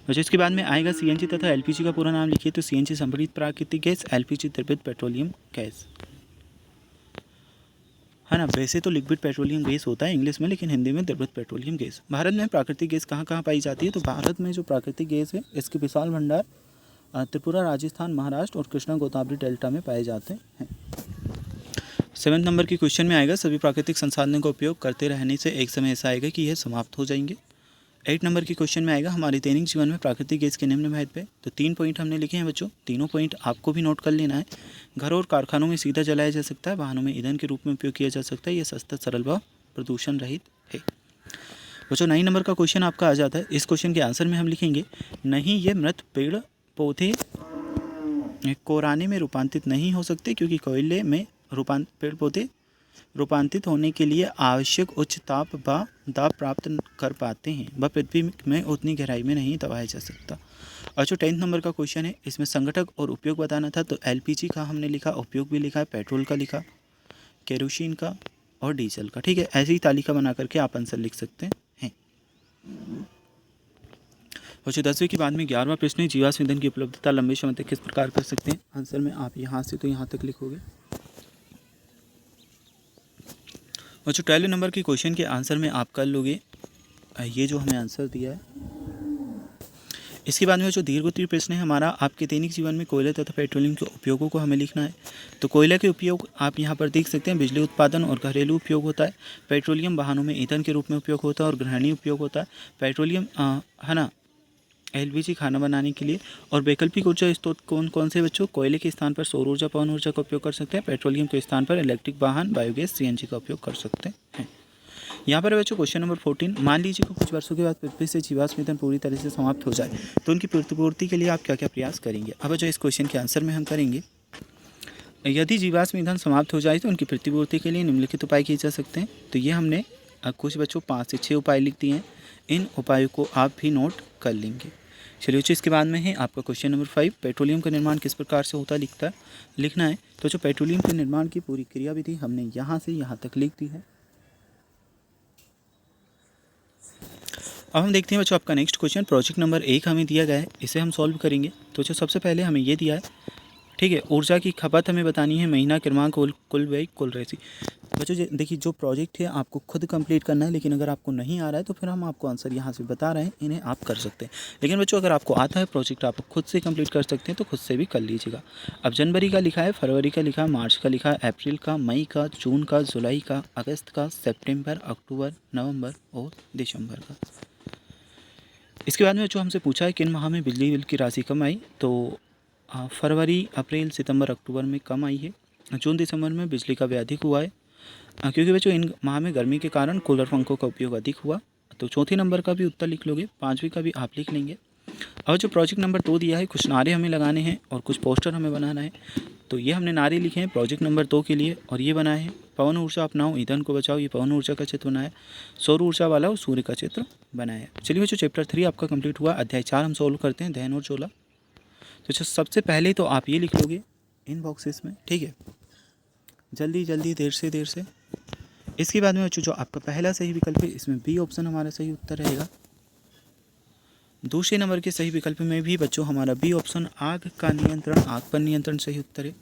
बच्चों इसके बाद में आएगा सीएनजी तथा एलपीजी का पूरा नाम लिखिए। तो सीएनजी संपीड़ित प्राकृतिक गैस, एलपीजी द्रवित पेट्रोलियम गैस, है ना। वैसे तो लिक्विड पेट्रोलियम गैस होता है इंग्लिश में, लेकिन हिंदी में द्रवित पेट्रोलियम गैस। भारत में प्राकृतिक गैस कहाँ कहाँ पाई जाती है? तो भारत में जो प्राकृतिक गैस है इसके विशाल भंडार त्रिपुरा, राजस्थान, महाराष्ट्र और कृष्णा गोदावरी डेल्टा में पाए जाते हैं। 7 नंबर के क्वेश्चन में आएगा सभी प्राकृतिक संसाधनों का उपयोग करते रहने से एक समय ऐसा आएगा कि यह समाप्त हो जाएंगे। 8 नंबर के क्वेश्चन में आएगा हमारे दैनिक जीवन में प्राकृतिक गैस के निम्न महत्व है। तो 3 पॉइंट हमने लिखे हैं बच्चों, तीनों पॉइंट आपको भी नोट कर लेना है। घर और कारखानों में सीधा जलाया जा सकता है, वाहनों में ईंधन के रूप में उपयोग किया जा सकता है, यह सस्ता, सरल व प्रदूषण रहित है। बच्चों 9 नंबर का क्वेश्चन आपका आ जाता है। इस क्वेश्चन के आंसर में हम लिखेंगे नहीं, ये मृत पेड़ पौधे कोराने में रूपांतरित नहीं हो सकते क्योंकि कोयले में पेड़ पौधे रूपांतरित होने के लिए आवश्यक उच्च ताप व दाब प्राप्त कर पाते हैं, वह पृथ्वी में उतनी गहराई में नहीं दबाया जा सकता। और जो 10 नंबर का क्वेश्चन है इसमें संगठक और उपयोग बताना था। तो एलपीजी का हमने लिखा, उपयोग भी लिखा है, पेट्रोल का लिखा, केरोसिन का और डीजल का। ठीक है, ऐसी ही तालिका बना करके आप आंसर लिख सकते हैं। और जो 10वीं के बाद में 11वां प्रश्न है, जीवाश्म ईंधन की उपलब्धता लंबे समय तक किस प्रकार कर सकते हैं। आंसर में आप यहाँ से तो यहाँ तक लिखोगे। और जो 12 नंबर के क्वेश्चन के आंसर में आप कर लोगे ये जो हमें आंसर दिया है, इसके बाद में जो दीर्घोत्तरीय प्रश्न है हमारा, आपके दैनिक जीवन में कोयले तथा पेट्रोलियम के उपयोगों को हमें लिखना है। तो कोयले के उपयोग आप यहाँ पर देख सकते हैं, बिजली उत्पादन और घरेलू उपयोग होता है। पेट्रोलियम वाहनों में ईंधन के रूप में उपयोग होता है और गृहिणी उपयोग होता है। पेट्रोलियम है ना, एलपीजी खाना बनाने के लिए। और वैकल्पिक ऊर्जा स्रोत कौन कौन से बच्चों? कोयले के स्थान पर सौर ऊर्जा, पवन ऊर्जा का उपयोग कर सकते हैं। पेट्रोलियम के स्थान पर इलेक्ट्रिक वाहन, बायोगैस, सीएनजी का उपयोग कर सकते हैं। यहाँ पर बच्चों क्वेश्चन नंबर 14, मान लीजिए कि कुछ वर्षों के बाद पृथ्वी से जीवाश्म ईंधन पूरी तरह से समाप्त हो जाए तो उनकी प्रतिपूर्ति के लिए आप क्या क्या प्रयास करेंगे? अब जो इस क्वेश्चन के आंसर में हम करेंगे, यदि जीवाश्म ईंधन समाप्त हो जाए तो उनकी प्रतिपूर्ति के लिए निम्नलिखित उपाय किए जा सकते हैं। तो ये हमने कुछ बच्चों 5 से 6 उपाय लिख दिए हैं। इन उपायों को आप भी नोट कर लेंगे। चलिए बच्चों, इसके बाद में है आपका क्वेश्चन नंबर 5, पेट्रोलियम का निर्माण किस प्रकार से होता लिखना है। तो जो पेट्रोलियम के निर्माण की पूरी क्रियाविधि हमने यहाँ से यहाँ तक लिख दी है। अब हम देखते हैं बच्चों आपका नेक्स्ट क्वेश्चन, प्रोजेक्ट नंबर 1 हमें दिया गया है, इसे हम सॉल्व करेंगे। तो जो सबसे पहले हमें ये दिया है, ठीक है, ऊर्जा की खपत हमें बतानी है, महीना, क्रमांक, कुल व्यय, कुल राशि। बच्चों देखिए, जो प्रोजेक्ट है आपको खुद कंप्लीट करना है, लेकिन अगर आपको नहीं आ रहा है तो फिर हम आपको आंसर यहाँ से बता रहे हैं, इन्हें आप कर सकते हैं। लेकिन बच्चों अगर आपको आता है प्रोजेक्ट, आप खुद से कंप्लीट कर सकते हैं तो खुद से भी कर लीजिएगा। अब जनवरी का लिखा है, फरवरी का लिखा है, मार्च का लिखा है, अप्रैल का, मई का, जून का, जुलाई का, अगस्त का, सितंबर, अक्टूबर, नवंबर और दिसंबर का। इसके बाद में जो हमसे पूछा है किन माह में बिजली बिल की राशि कम आई, तो फरवरी, अप्रैल, सितंबर, अक्टूबर में कम आई है। जून, दिसंबर में बिजली का व्यय अधिक हुआ है, क्योंकि बच्चों इन माह में गर्मी के कारण कूलर पंखों का उपयोग अधिक हुआ। तो चौथे नंबर का भी उत्तर लिख लोगे, 5वीं का भी आप लिख लेंगे। और जो प्रोजेक्ट नंबर 2 दिया है, कुछ नारे हमें लगाने हैं और कुछ पोस्टर हमें बनाना है। तो ये हमने नारे लिखे हैं प्रोजेक्ट नंबर 2 के लिए, और ये बनाए हैं, पवन ऊर्जा अपनाओ, ईंधन को बचाओ, ये पवन ऊर्जा का चित्र बनाया, सौर ऊर्जा वाला और सूर्य का चित्र बनाया। चलिए बच्चों, चैप्टर 3 आपका कंप्लीट हुआ। अध्याय 4 हम सोल्व करते हैं, दहन और चोला। तो सबसे पहले तो आप ये लिख लोगे इन बॉक्सेस में, ठीक है, जल्दी जल्दी, देर से। इसके बाद में बच्चों जो आपका पहला सही विकल्प है, इसमें बी ऑप्शन हमारा सही उत्तर रहेगा। दूसरे नंबर के सही विकल्प में भी बच्चों हमारा बी ऑप्शन, आग का नियंत्रण, आग पर नियंत्रण सही उत्तर है।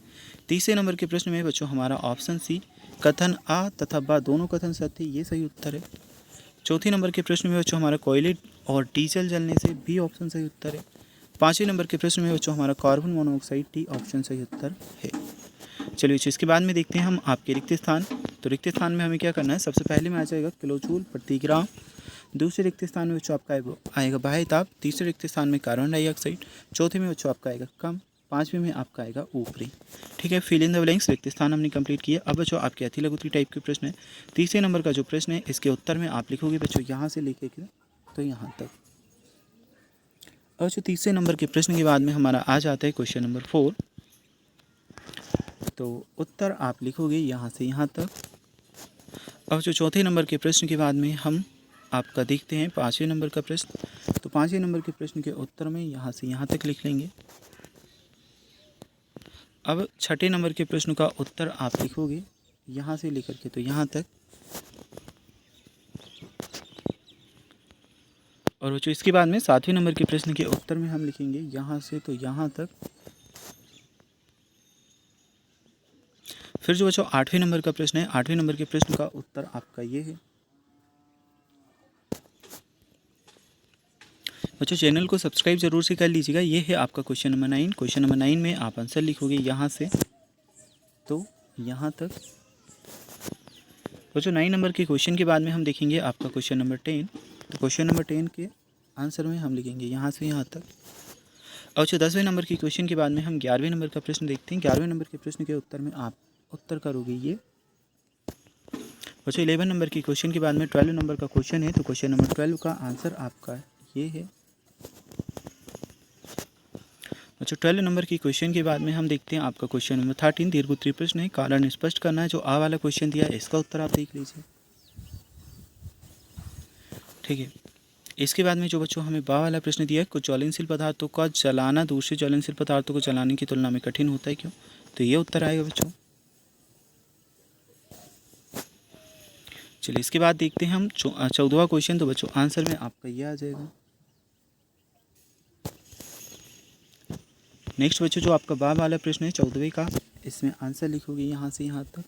तीसरे नंबर के प्रश्न में बच्चों हमारा ऑप्शन सी, कथन आ तथा बा दोनों कथन सत्य, ये सही उत्तर है। चौथे नंबर के प्रश्न में बच्चों हमारा कोयले और डीजल जलने से, बी ऑप्शन सही उत्तर है। पाँचवें नंबर के प्रश्न में बच्चों हमारा कार्बन मोनोऑक्साइड, डी ऑप्शन सही उत्तर है। चलिए इसके बाद में देखते हैं हम आपके रिक्त स्थान। तो रिक्त स्थान में हमें क्या करना है, सबसे पहले में आ जाएगा किलो जूल प्रति ग्राम। दूसरे रिक्त स्थान में बच्चों आपका आएगा बाह्य ताप। तीसरे रिक्त स्थान में कार्बन डाइऑक्साइड। चौथे में बच्चों आपका आएगा कम। 5वें में आपका आएगा ऊपरी। ठीक है, फिल इन द ब्लैंक्स, रिक्त स्थान हमने कंप्लीट किया। अब बच्चों आपके अति लघुत्तरीय टाइप के प्रश्न है। तीसरे नंबर का जो प्रश्न है, इसके उत्तर में आप लिखोगे बच्चों यहाँ से लेके तो यहाँ तक। और जो तीसरे नंबर के प्रश्न के बाद में हमारा आ जाता है क्वेश्चन नंबर 4। तो उत्तर आप लिखोगे यहाँ से यहाँ तक। अब जो चौथे नंबर के प्रश्न के बाद में हम आपका देखते हैं 5वें नंबर का प्रश्न। तो 5वें नंबर के प्रश्न के उत्तर में यहाँ से यहाँ तक लिख लेंगे। अब छठे नंबर के प्रश्न का उत्तर आप लिखोगे यहाँ से लेकर के तो यहाँ तक। और बच्चों इसके बाद में 7वें नंबर के प्रश्न के उत्तर में हम लिखेंगे यहाँ से तो यहाँ तक। फिर जो बच्चों 8वें नंबर का प्रश्न है, 8वें नंबर के प्रश्न का उत्तर आपका ये है। बच्चों चैनल को सब्सक्राइब जरूर से कर लीजिएगा। ये है आपका क्वेश्चन नंबर 9। क्वेश्चन नंबर 9 में आप आंसर लिखोगे यहाँ से तो यहाँ तक। बच्चों 9 नंबर के क्वेश्चन के बाद में हम देखेंगे आपका क्वेश्चन नंबर 10। तो क्वेश्चन नंबर 10 के आंसर में हम लिखेंगे यहाँ से यहाँ तक। और जो 10वें नंबर के क्वेश्चन के बाद में हम 11वें नंबर का प्रश्न देखते हैं। 11वें नंबर के प्रश्न के उत्तर में आप उत्तर करोगे ये। बच्चों 11 नंबर के क्वेश्चन के बाद में 12 नंबर का क्वेश्चन है। तो क्वेश्चन नंबर 12 का आंसर आपका ये है। अच्छा 12 नंबर की क्वेश्चन के बाद में हम देखते हैं आपका क्वेश्चन नंबर 13। दीर्घोत्तरीय प्रश्न है, कारण स्पष्ट करना है। जो आ वाला क्वेश्चन दिया है इसका उत्तर आप देख लीजिए। ठीक है, इसके बाद में जो बच्चों हमें बा वाला प्रश्न दिया है, कुछ ज्वलनशील पदार्थों का जलाना दूसरे ज्वलनशील पदार्थों को जलाने की तुलना में कठिन होता है, क्यों? तो ये उत्तर आएगा बच्चों। चलिए इसके बाद देखते हैं हम 14वां क्वेश्चन। तो बच्चों आंसर में आपका ये आ जाएगा। नेक्स्ट बच्चों जो आपका बा वाला प्रश्न है 14वें का, इसमें आंसर लिखोगे यहाँ से यहाँ तक।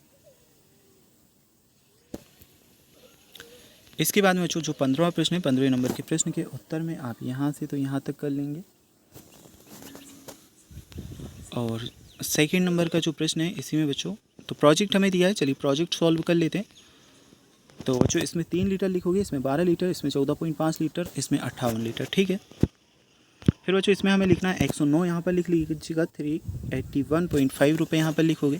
इसके बाद में बच्चों जो 15वां प्रश्न है, 15वें नंबर के प्रश्न के उत्तर में आप यहाँ से तो यहाँ तक कर लेंगे। और सेकंड नंबर का जो प्रश्न है इसी में बच्चों तो प्रोजेक्ट हमें दिया है, चलिए प्रोजेक्ट सॉल्व कर लेते हैं। तो बच्चों इसमें 3 लीटर लिखोगे, इसमें 12 लीटर, इसमें 14.5 लीटर, इसमें 58 लीटर, ठीक है। फिर बच्चों इसमें हमें लिखना है 109 यहाँ पर लिख लीजिएगा, 381.5 रुपये यहाँ पर लिखोगे।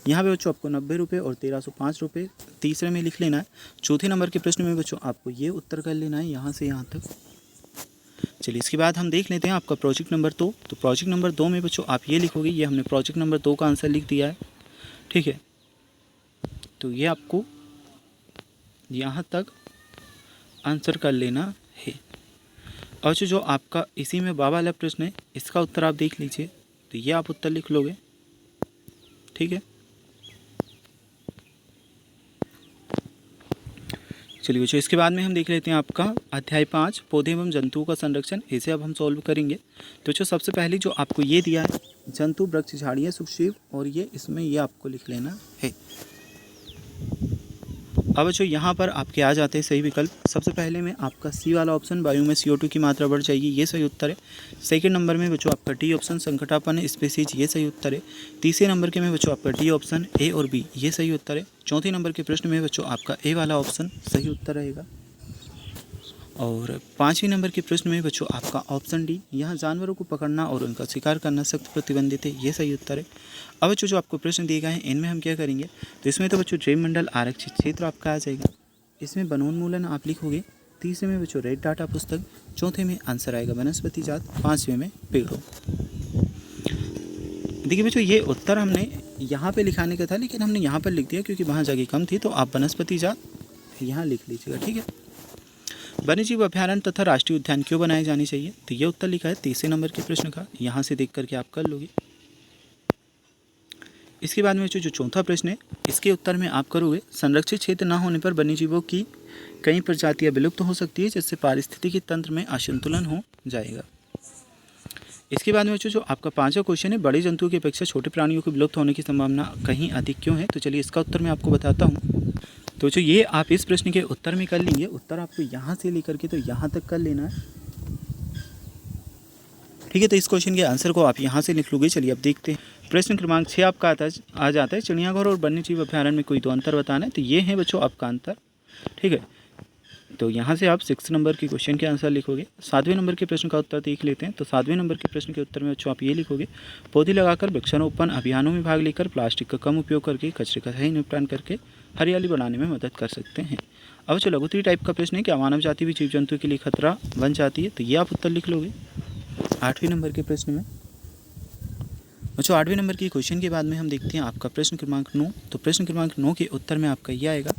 यहाँ पे बच्चों आपको 90 रुपये और 1305 रुपये तीसरे में लिख लेना है। चौथे नंबर के प्रश्न में बच्चों आपको ये उत्तर कर लेना है यहाँ से यहाँ तक। चलिए इसके बाद हम देख लेते हैं आपका प्रोजेक्ट नंबर 2। तो प्रोजेक्ट नंबर 2 में बच्चों आप ये लिखोगे, ये हमने प्रोजेक्ट नंबर 2 का आंसर लिख दिया है, ठीक है। तो ये आपको यहाँ तक आंसर कर लेना है। और जो आपका इसी में बा वाला प्रश्न है इसका उत्तर आप देख लीजिए, तो ये आप उत्तर लिख लोगे, ठीक है। चलिए बच्चों इसके बाद में हम देख लेते हैं आपका अध्याय 5 पौधे एवं जंतुओं का संरक्षण। इसे अब हम सॉल्व करेंगे। तो बच्चों सबसे पहले जो आपको ये दिया है जंतु, वृक्ष, झाड़ियाँ, सूक्ष्मजीव, और ये इसमें ये आपको लिख लेना है। अब बच्चों यहाँ पर आपके आ जाते हैं सही विकल्प। सबसे पहले में आपका सी वाला ऑप्शन, वायु में CO2 की मात्रा बढ़ जाएगी, ये सही उत्तर है। सेकंड नंबर में बच्चों आपका डी ऑप्शन, संकटापन्न स्पीसीज, ये सही उत्तर है। तीसरे नंबर के में बच्चों आपका डी ऑप्शन, ए और बी, ये सही उत्तर है। चौथे नंबर के प्रश्न में बच्चों आपका ए वाला ऑप्शन सही उत्तर रहेगा। और पाँचवें नंबर के प्रश्न में बच्चों आपका ऑप्शन डी, यहाँ जानवरों को पकड़ना और उनका शिकार करना सख्त प्रतिबंधित है, ये सही उत्तर है। अब बच्चों जो आपको प्रश्न दिए गए हैं इनमें हम क्या करेंगे, तो इसमें तो बच्चों जैव मंडल आरक्षित क्षेत्र आपका आ जाएगा, इसमें वनोन्मूलन आप लिखोगे। तीसरे में बच्चों रेड डाटा पुस्तक, चौथे में आंसर आएगा वनस्पति जात, पाँचवें में पेड़ों। देखिए बच्चों ये उत्तर हमने यहाँ पे लिखाने का था, लेकिन हमने यहाँ पर लिख दिया क्योंकि वहाँ जगह कम थी, तो आप वनस्पति जात यहाँ लिख लीजिएगा, ठीक है। वन्यजीव अभ्यारण्य तथा राष्ट्रीय उद्यान क्यों बनाए जाने चाहिए, तो ये उत्तर लिखा है तीसरे नंबर के प्रश्न का, यहाँ से देख करके आप कर लोगे। इसके बाद में जो चौथा प्रश्न है इसके उत्तर में आप करोगे, संरक्षित क्षेत्र न होने पर वन्यजीवों की कई प्रजातियां विलुप्त हो सकती है, जिससे पारिस्थितिकी तंत्र में असंतुलन हो जाएगा। इसके बाद में जो आपका पांचवा क्वेश्चन है, बड़े जंतुओं की अपेक्षा छोटे प्राणियों के विलुप्त होने की संभावना कहीं अधिक क्यों है, तो चलिए इसका उत्तर मैं आपको बताता हूँ। तो जो ये आप इस प्रश्न के उत्तर में कर लेंगे, उत्तर आपको यहाँ से लेकर के तो यहाँ तक कर लेना है, ठीक है। तो इस क्वेश्चन के आंसर को आप यहाँ से लिख लोगे। चलिए अब देखते हैं प्रश्न क्रमांक 6 आपका आ जाता है, चिड़ियाघर और वन्यजीव अभ्यारण्य में कोई दो अंतर बताना है, तो ये है बच्चों आपका अंतर, ठीक है। तो यहाँ से आप 6 नंबर के क्वेश्चन के आंसर लिखोगे। 7वें नंबर के प्रश्न का उत्तर देख लेते हैं। तो 7वें नंबर के प्रश्न के उत्तर में बच्चों आप ये लिखोगे, पौधे लगाकर वृक्षारोपण अभियानों में भाग लेकर प्लास्टिक का कम उपयोग करके कचरे का सही निपटान करके हरियाली बढ़ाने में मदद कर सकते हैं। अब जो लघुत्तरी टाइप का प्रश्न है, क्या मानव जाति भी जीव जंतु के लिए खतरा बन जाती है, तो ये आप उत्तर लिख लोगे। 8वें नंबर के प्रश्न में बच्चों 8वें नंबर के क्वेश्चन के बाद में हम देखते हैं आपका प्रश्न क्रमांक 9। तो प्रश्न क्रमांक 9 के उत्तर में आपका ये आएगा,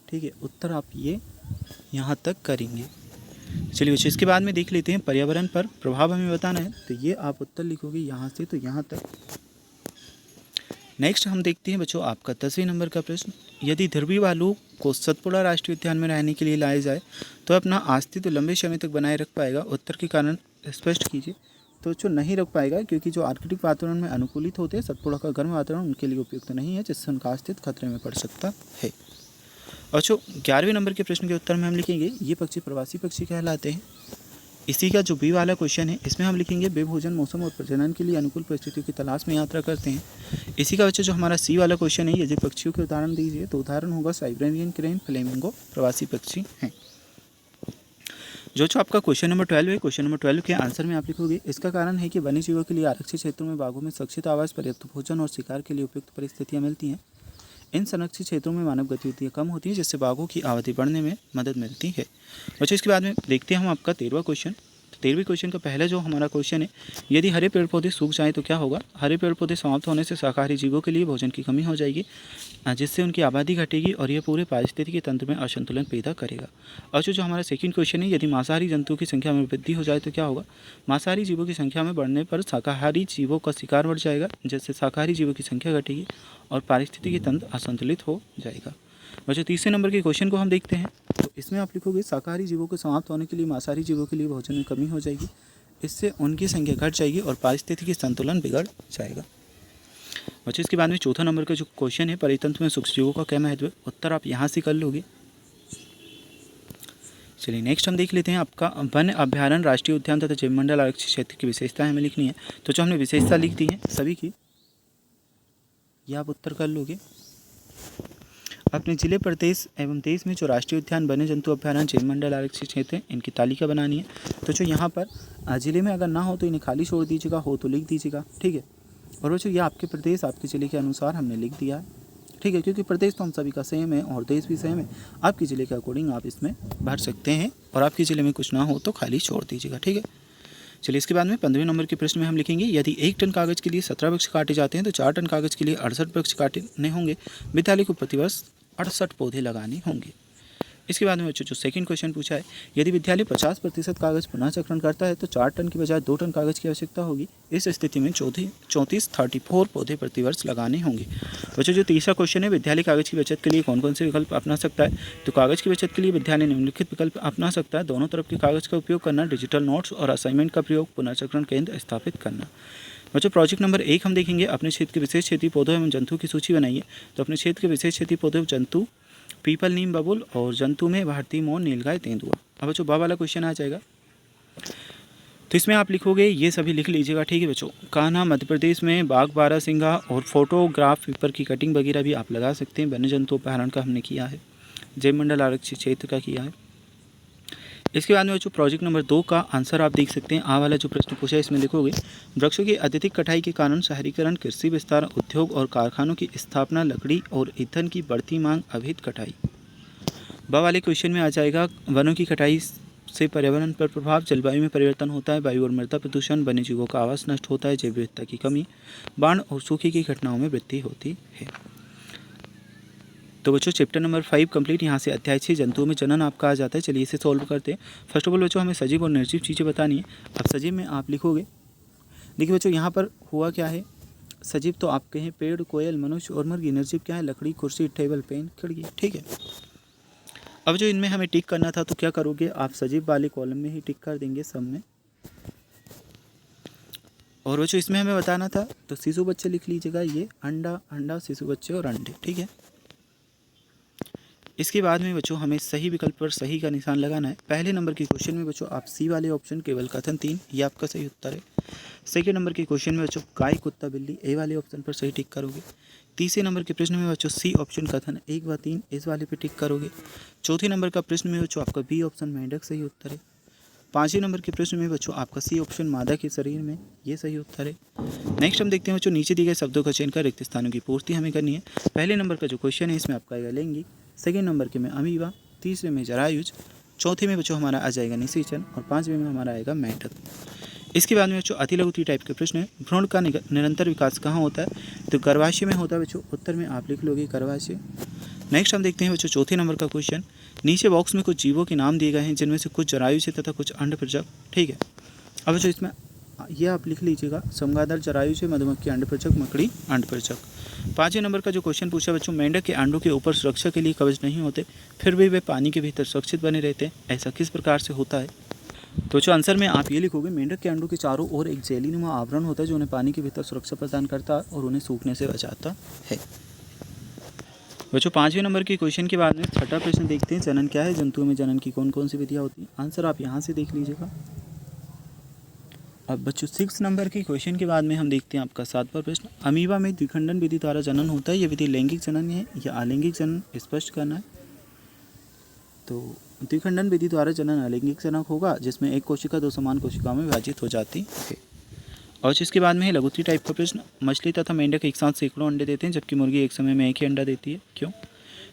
ठीक है। उत्तर आप ये यहाँ तक करेंगे। चलिए बच्चों इसके बाद में देख लेते हैं पर्यावरण पर प्रभाव हमें बताना है, तो ये आप उत्तर लिखोगे यहाँ से तो यहाँ तक। नेक्स्ट हम देखते हैं बच्चों आपका 10वें नंबर का प्रश्न, यदि ध्रुवीय भालू को सतपुड़ा राष्ट्रीय उद्यान में रहने के लिए लाया जाए तो अपना अस्तित्व लंबे समय तक बनाए रख पाएगा, उत्तर के कारण स्पष्ट कीजिए। तो जो नहीं रख पाएगा, क्योंकि जो आर्कटिक वातावरण में अनुकूलित होते हैं, सतपुड़ा का गर्म वातावरण उनके लिए उपयुक्त नहीं है, जिससे उनका अस्तित्व खतरे में पड़ सकता है। और जो 11वें नंबर के प्रश्न के उत्तर में हम लिखेंगे, ये पक्षी प्रवासी पक्षी कहलाते हैं। इसी का जो बी वाला क्वेश्चन है इसमें हम लिखेंगे, बेभोजन मौसम और प्रजनन के लिए अनुकूल परिस्थितियों की तलाश में यात्रा करते हैं। इसी का बच्चा जो हमारा सी वाला क्वेश्चन है, यदि पक्षियों के उदाहरण दीजिए, तो उदाहरण होगा साइबेरियन क्रेन, फ्लेमिंगो, प्रवासी पक्षी हैं। जो आपका क्वेश्चन नंबर 12 है, क्वेश्चन नंबर 12 के आंसर में आप लिखोगे, इसका कारण है कि वन्य जीवों के लिए आरक्षित क्षेत्रों में बाघों में सुरक्षित आवास, पर्याप्त भोजन और शिकार के लिए उपयुक्त परिस्थितियाँ मिलती हैं। इन संरक्षित क्षेत्रों में मानव गतिविधियाँ कम होती हैं, जिससे बाघों की आबादी बढ़ने में मदद मिलती है। बच्चों इसके बाद में देखते हैं हम आपका 13वां क्वेश्चन। 13वें क्वेश्चन का पहला जो हमारा क्वेश्चन है, यदि हरे पेड़ पौधे सूख जाएं तो क्या होगा। हरे पेड़ पौधे समाप्त होने से शाकाहारी जीवों के लिए भोजन की कमी हो जाएगी, जिससे उनकी आबादी घटेगी और यह पूरे पारिस्थितिकी तंत्र में असंतुलन पैदा करेगा। और जो हमारा सेकंड क्वेश्चन है, यदि मांसाहारी जंतुओं की संख्या में वृद्धि हो जाए तो क्या होगा। मांसाहारी जीवों की संख्या में बढ़ने पर शाकाहारी जीवों का शिकार बढ़ जाएगा, जिससे शाकाहारी जीवों की संख्या घटेगी और पारिस्थितिकी तंत्र असंतुलित हो जाएगा। बच्चों तीसरे नंबर के क्वेश्चन को हम देखते हैं। तो इसमें आप लिखोगे, शाकाहारी जीवों को समाप्त होने के लिए मांसाहारी जीवों के लिए भोजन में कमी हो जाएगी, इससे उनकी संख्या घट जाएगी और पारिस्थितिकी संतुलन बिगड़ जाएगा। बच्चों इसके बाद में चौथा नंबर का जो क्वेश्चन है, परितंत्र में सूक्ष्मजीवों का क्या महत्व है, उत्तर आप यहाँ से कर लोगे। चलिए नेक्स्ट हम देख लेते हैं आपका वन अभ्यारण्य, राष्ट्रीय उद्यान तथा जैवमंडल आरक्षित क्षेत्र की विशेषताएं हमें लिखनी है। तो जो हमने विशेषता लिख दी है सभी की, ये आप उत्तर कर लोगे। अपने जिले, प्रदेश एवं देश में जो राष्ट्रीय उद्यान, वन्य जंतु अभ्यारण्य, जैवमंडल आरक्षित क्षेत्र हैं, इनकी तालिका बनानी है। तो जो यहाँ पर जिले में अगर ना हो तो इन्हें खाली छोड़ दीजिएगा, हो तो लिख दीजिएगा, ठीक है। और बच्चों ये आपके प्रदेश, आपके जिले के अनुसार हमने लिख दिया है, ठीक है, क्योंकि प्रदेश तो हम सभी का सेम है और देश भी सेम है। आपके ज़िले के अकॉर्डिंग आप इसमें भर सकते हैं और आपके ज़िले में कुछ ना हो तो खाली छोड़ दीजिएगा, ठीक है। चलिए इसके बाद में 15वें नंबर के प्रश्न में हम लिखेंगे, यदि 1 टन कागज़ के लिए 17 वृक्ष काटे जाते हैं तो 4 टन कागज़ के लिए 68 वृक्ष काटने होंगे। विद्यालय को प्रतिवर्ष 68 पौधे लगाने होंगे। इसके बाद में बच्चों जो सेकंड क्वेश्चन पूछा है, यदि विद्यालय 50% कागज़ पुनः चक्रण करता है तो 4 टन की बजाय 2 टन कागज़ की आवश्यकता होगी। इस स्थिति में 34 पौधे प्रतिवर्ष लगाने होंगे। बच्चों जो तीसरा क्वेश्चन है, विद्यालय कागज़ की बचत के लिए कौन कौन से विकल्प अपना सकता है, तो कागज़ की बचत के लिए विद्यालय निम्नलिखित विकल्प अपना सकता है। दोनों तरफ के कागज़ का उपयोग करना, डिजिटल नोट्स और असाइनमेंट का प्रयोग, पुनर्चक्रण केंद्र स्थापित करना। बच्चों प्रोजेक्ट नंबर 1 हम देखेंगे, अपने क्षेत्र के विशेष क्षेत्रीय पौधों एवं जंतु की सूची बनाइए। तो अपने क्षेत्र के विशेष क्षेत्रीय पौधे जंतु पीपल, नीम, बबूल और जंतु में भारतीय मोर, नीलगाय, तेंदुआ। अब बच्चों बा वाला क्वेश्चन आ जाएगा, तो इसमें आप लिखोगे, ये सभी लिख लीजिएगा, ठीक है बच्चों। कान्हा मध्य प्रदेश में, बाघ बारहसिंगा और फोटोग्राफ पेपर की कटिंग वगैरह भी आप लगा सकते हैं। वन्य जंतु अभ्यारण्य का हमने किया है, जैवमंडल आरक्षित क्षेत्र का किया है। इसके बाद में बच्चों प्रोजेक्ट नंबर 2 का आंसर आप देख सकते हैं। आ वाला जो प्रश्न पूछा है इसमें लिखोगे, वृक्षों की अत्यधिक कटाई के कारण शहरीकरण, कृषि विस्तार, उद्योग और कारखानों की स्थापना, लकड़ी और ईंधन की बढ़ती मांग, अवैध कटाई। बा वाले क्वेश्चन में आ जाएगा, वनों की कटाई से पर्यावरण पर प्रभाव, जलवायु में परिवर्तन होता है, वायु और मृदा प्रदूषण, वन्य जीवों का आवास नष्ट होता है, जैव विविधता की कमी, बाढ़ और सूखे की घटनाओं में वृद्धि होती है। तो बच्चों चैप्टर नंबर 5 कंप्लीट। यहाँ से अध्याय 6 जंतुओं में जनन आपका आ जाता है। चलिए इसे सॉल्व करते हैं। फर्स्ट ऑफ ऑल बच्चों हमें सजीव और निर्जीव चीज़ें बतानी है। अब सजीव में आप लिखोगे, देखिए बच्चों यहाँ पर हुआ क्या है, सजीव तो आपके हैं पेड़, कोयल, मनुष्य और मुर्गी। निर्जीव क्या है, लकड़ी, कुर्सी, टेबल, पेन, खिड़की, ठीक है। अब जो इनमें हमें टिक करना था तो क्या करोगे, आप सजीव वाले कॉलम में ही टिक कर देंगे सब में। और बच्चों इसमें हमें बताना था तो शिशु बच्चे लिख लीजिएगा, ये अंडा, अंडा, शिशु बच्चे और अंडे, ठीक है। इसके बाद में बच्चों हमें सही विकल्प पर सही का निशान लगाना है। पहले नंबर के क्वेश्चन में बच्चों आप सी वाले ऑप्शन केवल कथन 3, ये आपका सही उत्तर है। सेकेंड नंबर के क्वेश्चन में बच्चों गाय, कुत्ता, बिल्ली, ए वाले ऑप्शन पर सही टिक करोगे। तीसरे नंबर के प्रश्न में बच्चों सी ऑप्शन कथन 1 व 3, इस वाले पे टिक करोगे। चौथे नंबर का प्रश्न में बच्चों आपका बी ऑप्शन मेंढक सही उत्तर है। पाँचवें नंबर के प्रश्न में बच्चों आपका सी ऑप्शन मादा के शरीर में, ये सही उत्तर है। नेक्स्ट हम देखते हैं बच्चों, नीचे दिए गए शब्दों का चयन कर रिक्त स्थानों की पूर्ति हमें करनी है। पहले नंबर का जो क्वेश्चन है इसमें आपका आएगा लैंगिक, सेकेंड नंबर के में अमीबा, तीसरे में जरायुज, चौथे में बच्चों हमारा आ जाएगा निषेचन और पाँचवें में हमारा आएगा मेंढक। इसके बाद में बच्चों अति लघु टी टाइप के प्रश्न है। भ्रूण का निरंतर विकास कहाँ होता है, तो गर्भाशय में होता है बच्चों। उत्तर में आप लिख लोगे गर्भाशय। नेक्स्ट हम देखते हैं बच्चों चौथे नंबर का क्वेश्चन। नीचे बॉक्स में कुछ जीवों के नाम दिए गए हैं जिनमें से कुछ जरायुज है तथा कुछ अंडपृजक, ठीक है। अब बच्चों इसमें ये आप लिख लीजिएगा, चमगादड़ जरायुज है, मधुमक्खी अंडपृजक, मकड़ी अंडपृजक। पाँचवें नंबर का जो क्वेश्चन पूछा बच्चों, मेंढक के अंडों के ऊपर सुरक्षा के लिए कवच नहीं होते फिर भी वे पानी के भीतर सुरक्षित बने रहते हैं, ऐसा किस प्रकार से होता है। तो जो आंसर में आप ये लिखोगे, मेंढक के अंडों के चारों ओर एक जेलीनुमा आवरण होता है जो उन्हें पानी के भीतर सुरक्षा प्रदान करता है और उन्हें सूखने से बचाता है। बच्चों पाँचवें नंबर के क्वेश्चन के बाद में छठा प्रश्न देखते हैं, जनन क्या है, जंतुओं में जनन की कौन कौन सी विधियाँ होती हैं। आंसर आप यहाँ से देख लीजिएगा। अब बच्चों 6 नंबर के क्वेश्चन के बाद में हम देखते हैं आपका 7वां प्रश्न। अमीबा में द्विखंडन विधि द्वारा जनन होता है, यह विधि लैंगिक जनन है या अलैंगिक जनन, स्पष्ट करना है। तो द्विखंडन विधि द्वारा जनन अलैंगिक जनक होगा, जिसमें एक कोशिका 2 समान कोशिकाओं में विभाजित हो जाती है। और इसके बाद में है लघुत्री टाइप का प्रश्न। मछली तथा मेंढक एक साथ सैकड़ों अंडे देते हैं जबकि मुर्गी एक समय में एक ही अंडा देती है, क्यों।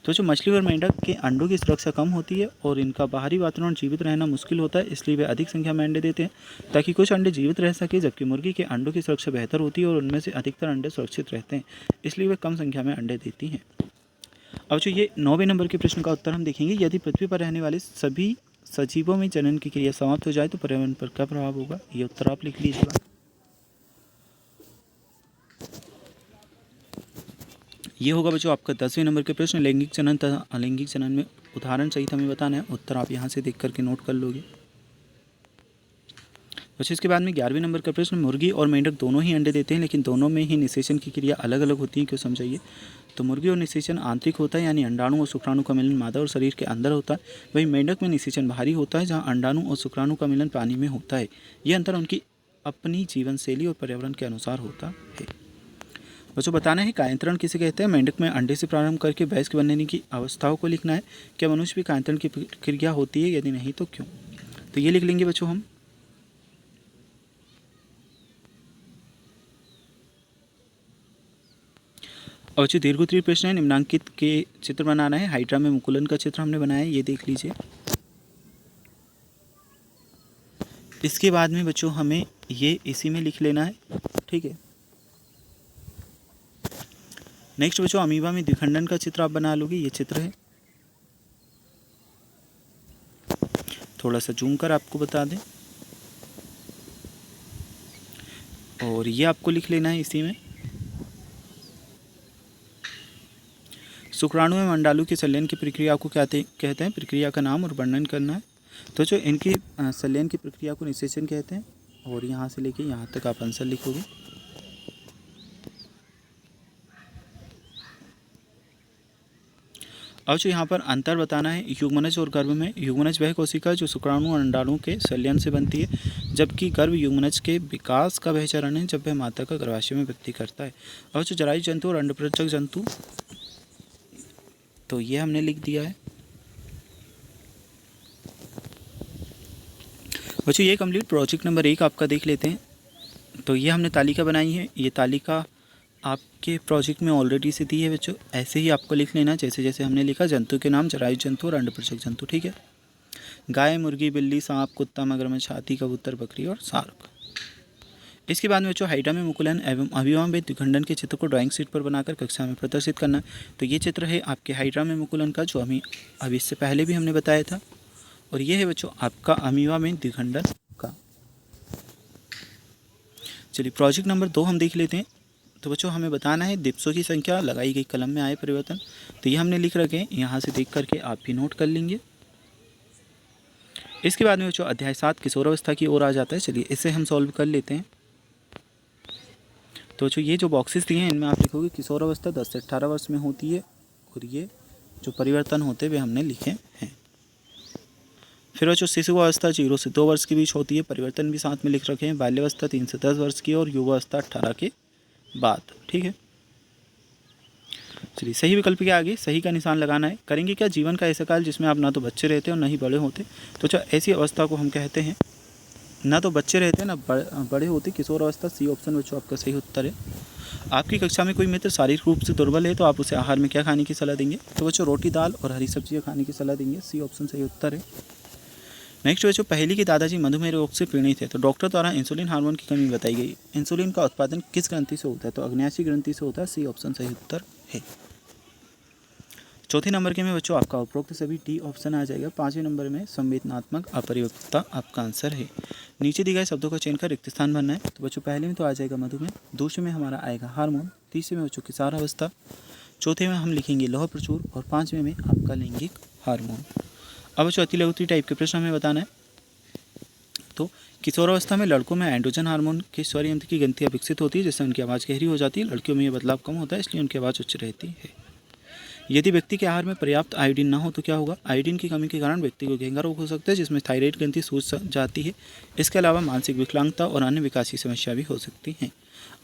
तो जो मछली और मेंढक के अंडों की सुरक्षा कम होती है और इनका बाहरी वातावरण जीवित रहना मुश्किल होता है, इसलिए वे अधिक संख्या में अंडे देते हैं ताकि कुछ अंडे जीवित रह सके, जबकि मुर्गी के अंडों की सुरक्षा बेहतर होती है और उनमें से अधिकतर अंडे सुरक्षित रहते हैं, इसलिए वे कम संख्या में अंडे देती हैं। अब जो ये 9वें नंबर के प्रश्न का उत्तर हम देखेंगे, यदि पृथ्वी पर रहने वाले सभी सजीवों में जनन की क्रिया समाप्त हो जाए तो पर्यावरण पर क्या प्रभाव होगा, ये उत्तर आप लिख लीजिएगा। ये होगा बच्चों आपका 10वें नंबर के प्रश्न, लैंगिक जनन तथा अलैंगिक जनन में उदाहरण सहित हमें बताना है। उत्तर आप यहाँ से देख करके नोट कर लोगे। बच्चों इसके बाद में 11वें नंबर का प्रश्न, मुर्गी और मेंढक दोनों ही अंडे देते हैं लेकिन दोनों में ही निषेचन की क्रिया अलग अलग होती है, क्यों समझाइए। तो मुर्गी और निषेचन आंतरिक होता है, यानी अंडाणु और शुक्राणु का मिलन मादा और शरीर के अंदर होता है। वहीं मेंढक में निषेचन बाहरी होता है, जहाँ अंडाणु और शुक्राणु का मिलन पानी में होता है। यह अंतर उनकी अपनी जीवन शैली और पर्यावरण के अनुसार होता है। बच्चों बताना है कायांतरण किसे कहते हैं। मेंढक में अंडे से प्रारंभ करके वयस्क बनने की अवस्थाओं को लिखना है। क्या मनुष्य भी कायांतरण की प्रक्रिया होती है, यदि नहीं तो क्यों। तो ये लिख लेंगे बच्चों हम। और जो दीर्घोत्तरीय प्रश्न है, निम्नांकित के चित्र बनाना है। हाइड्रा में मुकुलन का चित्र हमने बनाया है, ये देख लीजिए। इसके बाद में बच्चों हमें ये इसी में लिख लेना है, ठीक है। नेक्स्ट बच्चों अमीबा में द्विखंडन का चित्र आप बना लोगे, ये चित्र है। थोड़ा सा जूम कर आपको बता दें, और ये आपको लिख लेना है इसी में। शुक्राणु में अंडाणु के संलयन की प्रक्रिया को क्या कहते हैं, प्रक्रिया का नाम और वर्णन करना है। तो जो इनकी संलयन की प्रक्रिया को निषेचन कहते हैं, और यहाँ से लेके यहाँ तक आप आंसर लिखोगे। अब जो यहाँ पर अंतर बताना है, युग्मनज और गर्भ में। युग्मनज वह कोशिका जो शुक्राणु और अंडाणु के संलयन से बनती है, जबकि गर्भ युग्मनज के विकास का वह चरण है जब वह माता का गर्भाशय में वृद्धि करता है। और जो जरायु जंतु और अंडपरजक जंतु, तो ये हमने लिख दिया है। बच्चों ये कंप्लीट प्रोजेक्ट नंबर 1 आपका देख लेते हैं। तो ये हमने तालिका बनाई है, ये तालिका आपके प्रोजेक्ट में ऑलरेडी से दी है बच्चों। ऐसे ही आपको लिख लेना जैसे जैसे हमने लिखा। जंतु के नाम जरायु जंतु और अंडपरजक जंतु, ठीक है। गाय, मुर्गी, बिल्ली, सांप, कुत्ता, मगरमच्छ, हाथी, कबूतर, बकरी और शार्क। इसके बाद में बच्चों हाइड्रा में मुकुलन एवं अमीबा में द्विखंडन के चित्र को ड्राइंग शीट पर बनाकर कक्षा में प्रदर्शित करना। तो ये चित्र है आपके हाइड्रा में मुकुलन का, जो हमें अभी इससे पहले भी हमने बताया था। और ये है बच्चों आपका अमीबा में द्विखंडन का। चलिए प्रोजेक्ट नंबर 2 हम देख लेते हैं। तो बच्चों हमें बताना है दिवसों की संख्या, लगाई गई कलम में आए परिवर्तन। तो ये हमने लिख रखे हैं, यहाँ से देख करके आप भी नोट कर लेंगे। इसके बाद में बच्चों अध्याय 7 किशोरावस्था की ओर आ जाता है। चलिए इसे हम सॉल्व कर लेते हैं। तो बच्चों ये जो बॉक्सेस दिए हैं, इनमें आप लिखोगे किशोरावस्था 10 से 18 वर्ष में होती है, और ये जो परिवर्तन होते हुए हमने लिखे हैं। फिर बच्चों शिशुअवस्था 0 से 2 वर्ष के बीच होती है, परिवर्तन भी साथ में लिख रखे हैं। बाल्यावस्था 3 से 10 वर्ष की, और युवावस्था 18 के बाद, ठीक है। चलिए सही विकल्प के आगे सही का निशान लगाना है। करेंगे क्या, जीवन का ऐसा काल जिसमें आप ना तो बच्चे रहते और ना ही बड़े होते। तो जो ऐसी अवस्था को हम कहते हैं, ना तो बच्चे रहते ना बड़े होते, किशोर अवस्था। सी ऑप्शन बच्चों आपका सही उत्तर है। आपकी कक्षा में कोई मित्र शारीरिक रूप से दुर्बल है, तो आप उसे आहार में क्या खाने की सलाह देंगे। तो बच्चों रोटी, दाल और हरी सब्जियाँ खाने की सलाह देंगे। सी ऑप्शन सही उत्तर है। नेक्स्ट बच्चों पहले के दादाजी मधुमेह रोग से पीड़ित थे, तो डॉक्टर द्वारा इंसुलिन हार्मोन की कमी बताई गई। इंसुलिन का उत्पादन किस ग्रंथि से होता है, तो अग्न्याशयी ग्रंथि से होता है। सी ऑप्शन सही उत्तर है। चौथे नंबर के में बच्चों आपका उपरोक्त सभी डी ऑप्शन आ जाएगा। 5वें नंबर में संवेदनात्मक अपरिपक्वता आपका आंसर है। नीचे दिए गए शब्दों का चयन कर रिक्त स्थान भरना है। तो बच्चों पहले में तो आ जाएगा मधुमेह, दूसरे में हमारा आएगा हार्मोन, तीसरे में बच्चों किशोरावस्था, चौथे में हम लिखेंगे लौह प्रचुर, और 5वें में आपका लैंगिक हार्मोन। अब बच्चों अति लघुत्तरीय टाइप के प्रश्न हमें बताना है। तो किशोरावस्था में लड़कों में एंड्रोजन हार्मोन के स्वर यंत्र की ग्रंथियाँ विकसित होती है, जिससे उनकी आवाज़ गहरी हो जाती है। लड़कियों में यह बदलाव कम होता है, इसलिए उनकी आवाज़ उच्च रहती है। यदि व्यक्ति के आहार में पर्याप्त आयोडीन ना हो तो क्या होगा। आयोडीन की कमी के कारण व्यक्ति को घेंगा रोग हो सकता है, जिसमें थायराइड ग्रंथि सूज जाती है। इसके अलावा मानसिक विकलांगता और अन्य विकासीय समस्या भी हो सकती हैं।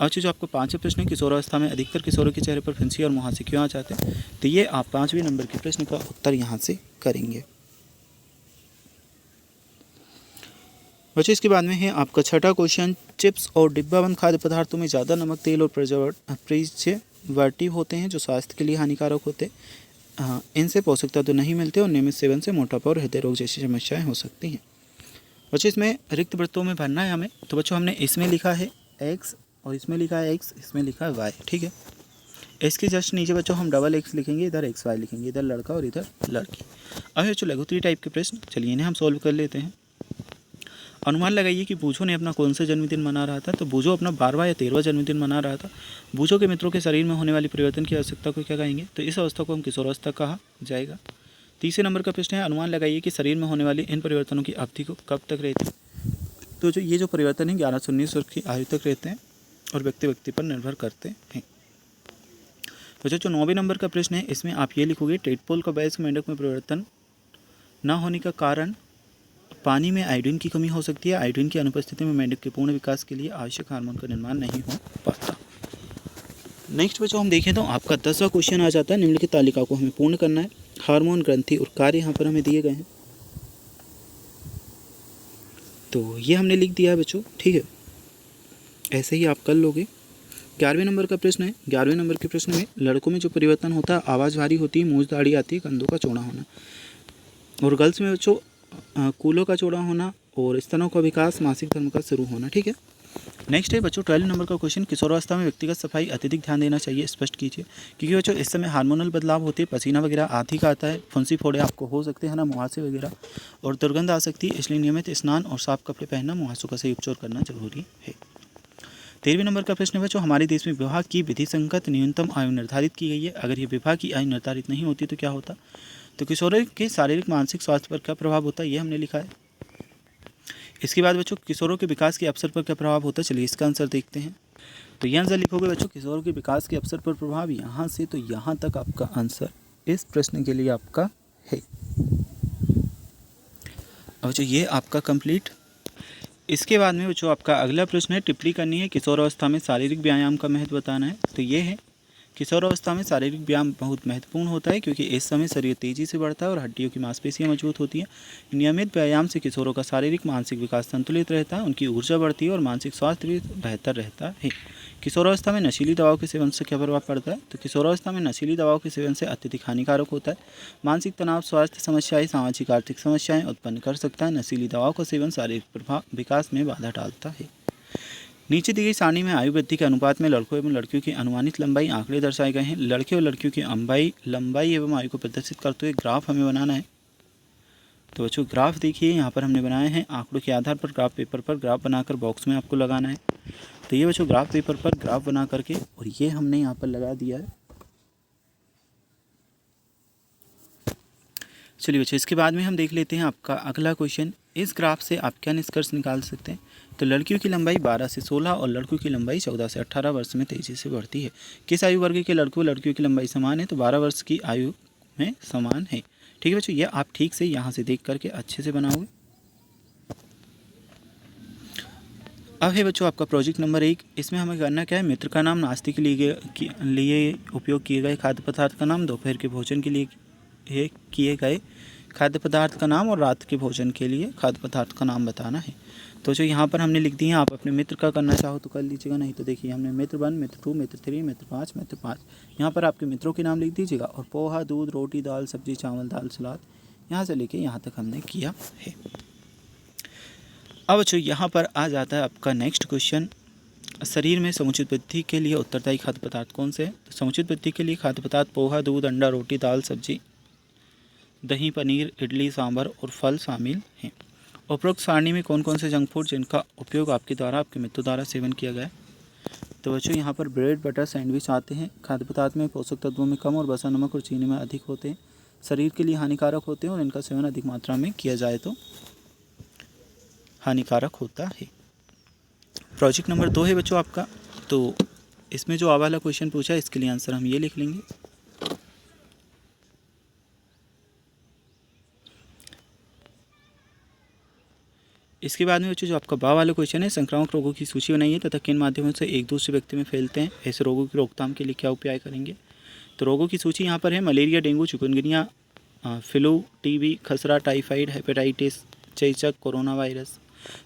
अब जो आपको 5वें प्रश्न है, किशोरावस्था में अधिकतर किशोरों के चेहरे पर फुंसी और मुहासे क्यों आ जाते हैं। तो ये आप 5वें नंबर के प्रश्न का उत्तर यहाँ से करेंगे। बच्चों इसके बाद में है आपका छठा क्वेश्चन, चिप्स और डिब्बाबंद खाद्य पदार्थों में ज़्यादा नमक, तेल और प्रिजर्वेटिव होते हैं, जो स्वास्थ्य के लिए हानिकारक होते हैं। इनसे पोषक तत्व नहीं मिलते, और नियमित सेवन से मोटापा और हृदय रोग जैसी समस्याएं हो सकती हैं। बच्चों इसमें रिक्त वृत्तों में भरना है हमें। तो बच्चों हमने इसमें लिखा है x, और इसमें लिखा है x, इसमें लिखा है y, ठीक है। इसके जस्ट नीचे बच्चों हम डबल x लिखेंगे, इधर XY लिखेंगे, इधर लड़का और इधर लड़की। अब बच्चों लघुत्तरीय टाइप के प्रश्न, चलिए इन्हें हम सॉल्व कर लेते हैं। अनुमान लगाइए कि बूझो ने अपना कौन सा जन्मदिन मना रहा था। तो बूझो अपना 12वां या 13वां जन्मदिन मना रहा था। बूझो के मित्रों के शरीर में होने वाली परिवर्तन की आवश्यकता को क्या कहेंगे। तो इस अवस्था को हम किशोरावस्था कहा जाएगा। तीसरे नंबर का प्रश्न है, अनुमान लगाइए कि शरीर में होने वाली इन परिवर्तनों की अवधि को कब तक रहती है। तो जो ये जो परिवर्तन है 11 से 19 वर्ष की आयु तक रहते हैं और व्यक्ति व्यक्ति पर निर्भर करते हैं। तो जो 9वें नंबर का प्रश्न है इसमें आप ये लिखोगे, टेडपोल का वयस्क मेंढक में परिवर्तन न होने का कारण पानी में आयोडीन की कमी हो सकती है। आयोडीन की अनुपस्थिति में मेंढक के पूर्ण विकास के लिए आवश्यक हार्मोन का निर्माण नहीं हो पाता। नेक्स्ट बच्चों हम देखें तो आपका 10वां क्वेश्चन आ जाता है। निम्नलिखित तालिका को हमें पूर्ण करना है। हार्मोन, ग्रंथि और कार्य यहाँ पर हमें दिए गए हैं, तो ये हमने लिख दिया है बच्चों, ठीक है, ऐसे ही आप कर लोगे। 11वें नंबर का प्रश्न है। 11वें नंबर के प्रश्न में लड़कों में जो परिवर्तन होता है, आवाज़ भारी होती है, मूंछ दाढ़ी आती है, कंधों का चौड़ा होना, और गर्ल्स में बच्चों कूलों का चौड़ा होना और स्तनों का विकास, मासिक धर्म का शुरू होना, ठीक है। नेक्स्ट है बच्चों 12 नंबर का क्वेश्चन, किशोरावस्था में व्यक्तिगत सफाई अत्यधिक ध्यान देना चाहिए, स्पष्ट कीजिए। क्योंकि बच्चों इस समय हार्मोनल बदलाव होते हैं, पसीना वगैरह आदि का आता है, फुंसी फोड़े आपको हो सकते हैं ना, मुहासे वगैरह, और दुर्गंध आ सकती है, इसलिए नियमित स्नान और साफ कपड़े पहनना, मुहासों का सही उपचार करना जरूरी है। 13वें नंबर का प्रश्न है बच्चों, हमारे देश में विवाह की विधि संगत न्यूनतम आयु निर्धारित की गई है। अगर ये विवाह की आयु निर्धारित नहीं होती तो क्या होता? तो किशोरों के शारीरिक मानसिक स्वास्थ्य पर क्या प्रभाव होता है, ये हमने लिखा है। इसके बाद बच्चों किशोरों के विकास के अवसर पर क्या प्रभाव होता है, चलिए इसका आंसर देखते हैं। तो ये आंसर लिखोगे बच्चों, किशोरों के विकास के अवसर पर प्रभाव, यहाँ से तो यहाँ तक आपका आंसर इस प्रश्न के लिए आपका है। अब बच्चों ये आपका कंप्लीट। इसके बाद में बच्चों आपका अगला प्रश्न है, टिप्पणी करनी है, किशोरावस्था में शारीरिक व्यायाम का महत्व बताना है। तो ये है, किशोरावस्था में शारीरिक व्यायाम बहुत महत्वपूर्ण होता है, क्योंकि इस समय शरीर तेजी से बढ़ता है और हड्डियों की मांसपेशियां मजबूत होती हैं। नियमित व्यायाम से किशोरों का शारीरिक मानसिक विकास संतुलित रहता है, उनकी ऊर्जा बढ़ती है और मानसिक स्वास्थ्य भी बेहतर रहता है। किशोरावस्था में नशीली दवाओं के सेवन से क्या प्रभाव पड़ता है? तो किशोरावस्था में नशीली दवाओं के सेवन से अत्यधिक हानिकारक होता है। मानसिक तनाव, स्वास्थ्य समस्याएं, सामाजिक आर्थिक समस्याएं उत्पन्न कर सकता है। नशीली दवाओं का सेवन शारीरिक विकास में बाधा डालता है। नीचे दी गई सारणी में आयु वृद्धि के अनुपात में लड़कों एवं लड़कियों की अनुमानित लंबाई आंकड़े दर्शाए गए हैं। लड़के और लड़कियों की लंबाई एवं आयु को प्रदर्शित करते हुए ग्राफ हमें बनाना है। तो बच्चों ग्राफ देखिए यहाँ पर हमने बनाए हैं, आंकड़ों के आधार पर ग्राफ पेपर पर ग्राफ बनाकर बॉक्स में आपको लगाना है। तो ये बच्चों ग्राफ पेपर पर ग्राफ बना करके और ये हमने यहाँ पर लगा दिया है। चलिए बच्चों इसके बाद में हम देख लेते हैं आपका अगला क्वेश्चन। इस ग्राफ से आप क्या निष्कर्ष निकाल सकते हैं? तो लड़कियों की लंबाई 12 से 16 और लड़कों की लंबाई 14 से 18 वर्ष में तेजी से बढ़ती है। किस आयु वर्ग के लड़कों लड़कियों की लंबाई समान है? तो 12 वर्ष की आयु में समान है। ठीक है बच्चों, यह आप ठीक से यहाँ से देख करके अच्छे से बनाओगे। अब है बच्चों आपका प्रोजेक्ट नंबर 1। इसमें हमें करना क्या है, मित्र का नाम, नाश्ते के लिए उपयोग किए गए खाद्य पदार्थ का नाम, दोपहर के भोजन के लिए किए गए खाद्य पदार्थ का नाम और रात के भोजन के लिए खाद्य पदार्थ का नाम बताना है। तो जो यहाँ पर हमने लिख दी है, आप अपने मित्र का करना चाहो तो कर लीजिएगा, नहीं तो देखिए हमने मित्र 1, मित्र 2, मित्र 3, मित्र 5, मित्र 5, यहाँ पर आपके मित्रों के नाम लिख दीजिएगा। और पोहा, दूध, रोटी, दाल, सब्जी, चावल, दाल, सलाद, यहाँ से लेके यहाँ तक हमने किया है। अब बच्चों यहाँ पर आ जाता है आपका नेक्स्ट क्वेश्चन, शरीर में समुचित वृद्धि के लिए उत्तरदायी खाद्य पदार्थ कौन से हैं? तो समुचित वृद्धि के लिए खाद्य पदार्थ पोहा, दूध, अंडा, रोटी, दाल, सब्जी, दही, पनीर, इडली, सांभर और फल शामिल हैं। उपरोक्त सारणी में कौन कौन से जंक फूड जिनका उपयोग आपके द्वारा आपके मित्रों द्वारा सेवन किया गया है? तो बच्चों यहाँ पर ब्रेड, बटर, सैंडविच आते हैं। खाद्य पदार्थ में पोषक तत्वों में कम और वसा, नमक और चीनी में अधिक होते हैं, शरीर के लिए हानिकारक होते हैं और इनका सेवन अधिक मात्रा में किया जाए तो हानिकारक होता है। प्रोजेक्ट नंबर 2 है बच्चों आपका। तो इसमें जो वाला क्वेश्चन पूछा है इसके लिए आंसर हम ये लिख लेंगे। इसके बाद में बच्चों जो आपका वाला क्वेश्चन है, संक्रामक रोगों की सूची बनाइए तथा किन माध्यमों से एक दूसरे व्यक्ति में फैलते हैं, ऐसे रोगों की रोकथाम के लिए क्या उपाय करेंगे? तो रोगों की सूची यहाँ पर है, malaria, dengue, chikungunya, flu, TB, खसरा, टाइफाइड, हेपेटाइटिस, चेचक, कोरोना वायरस।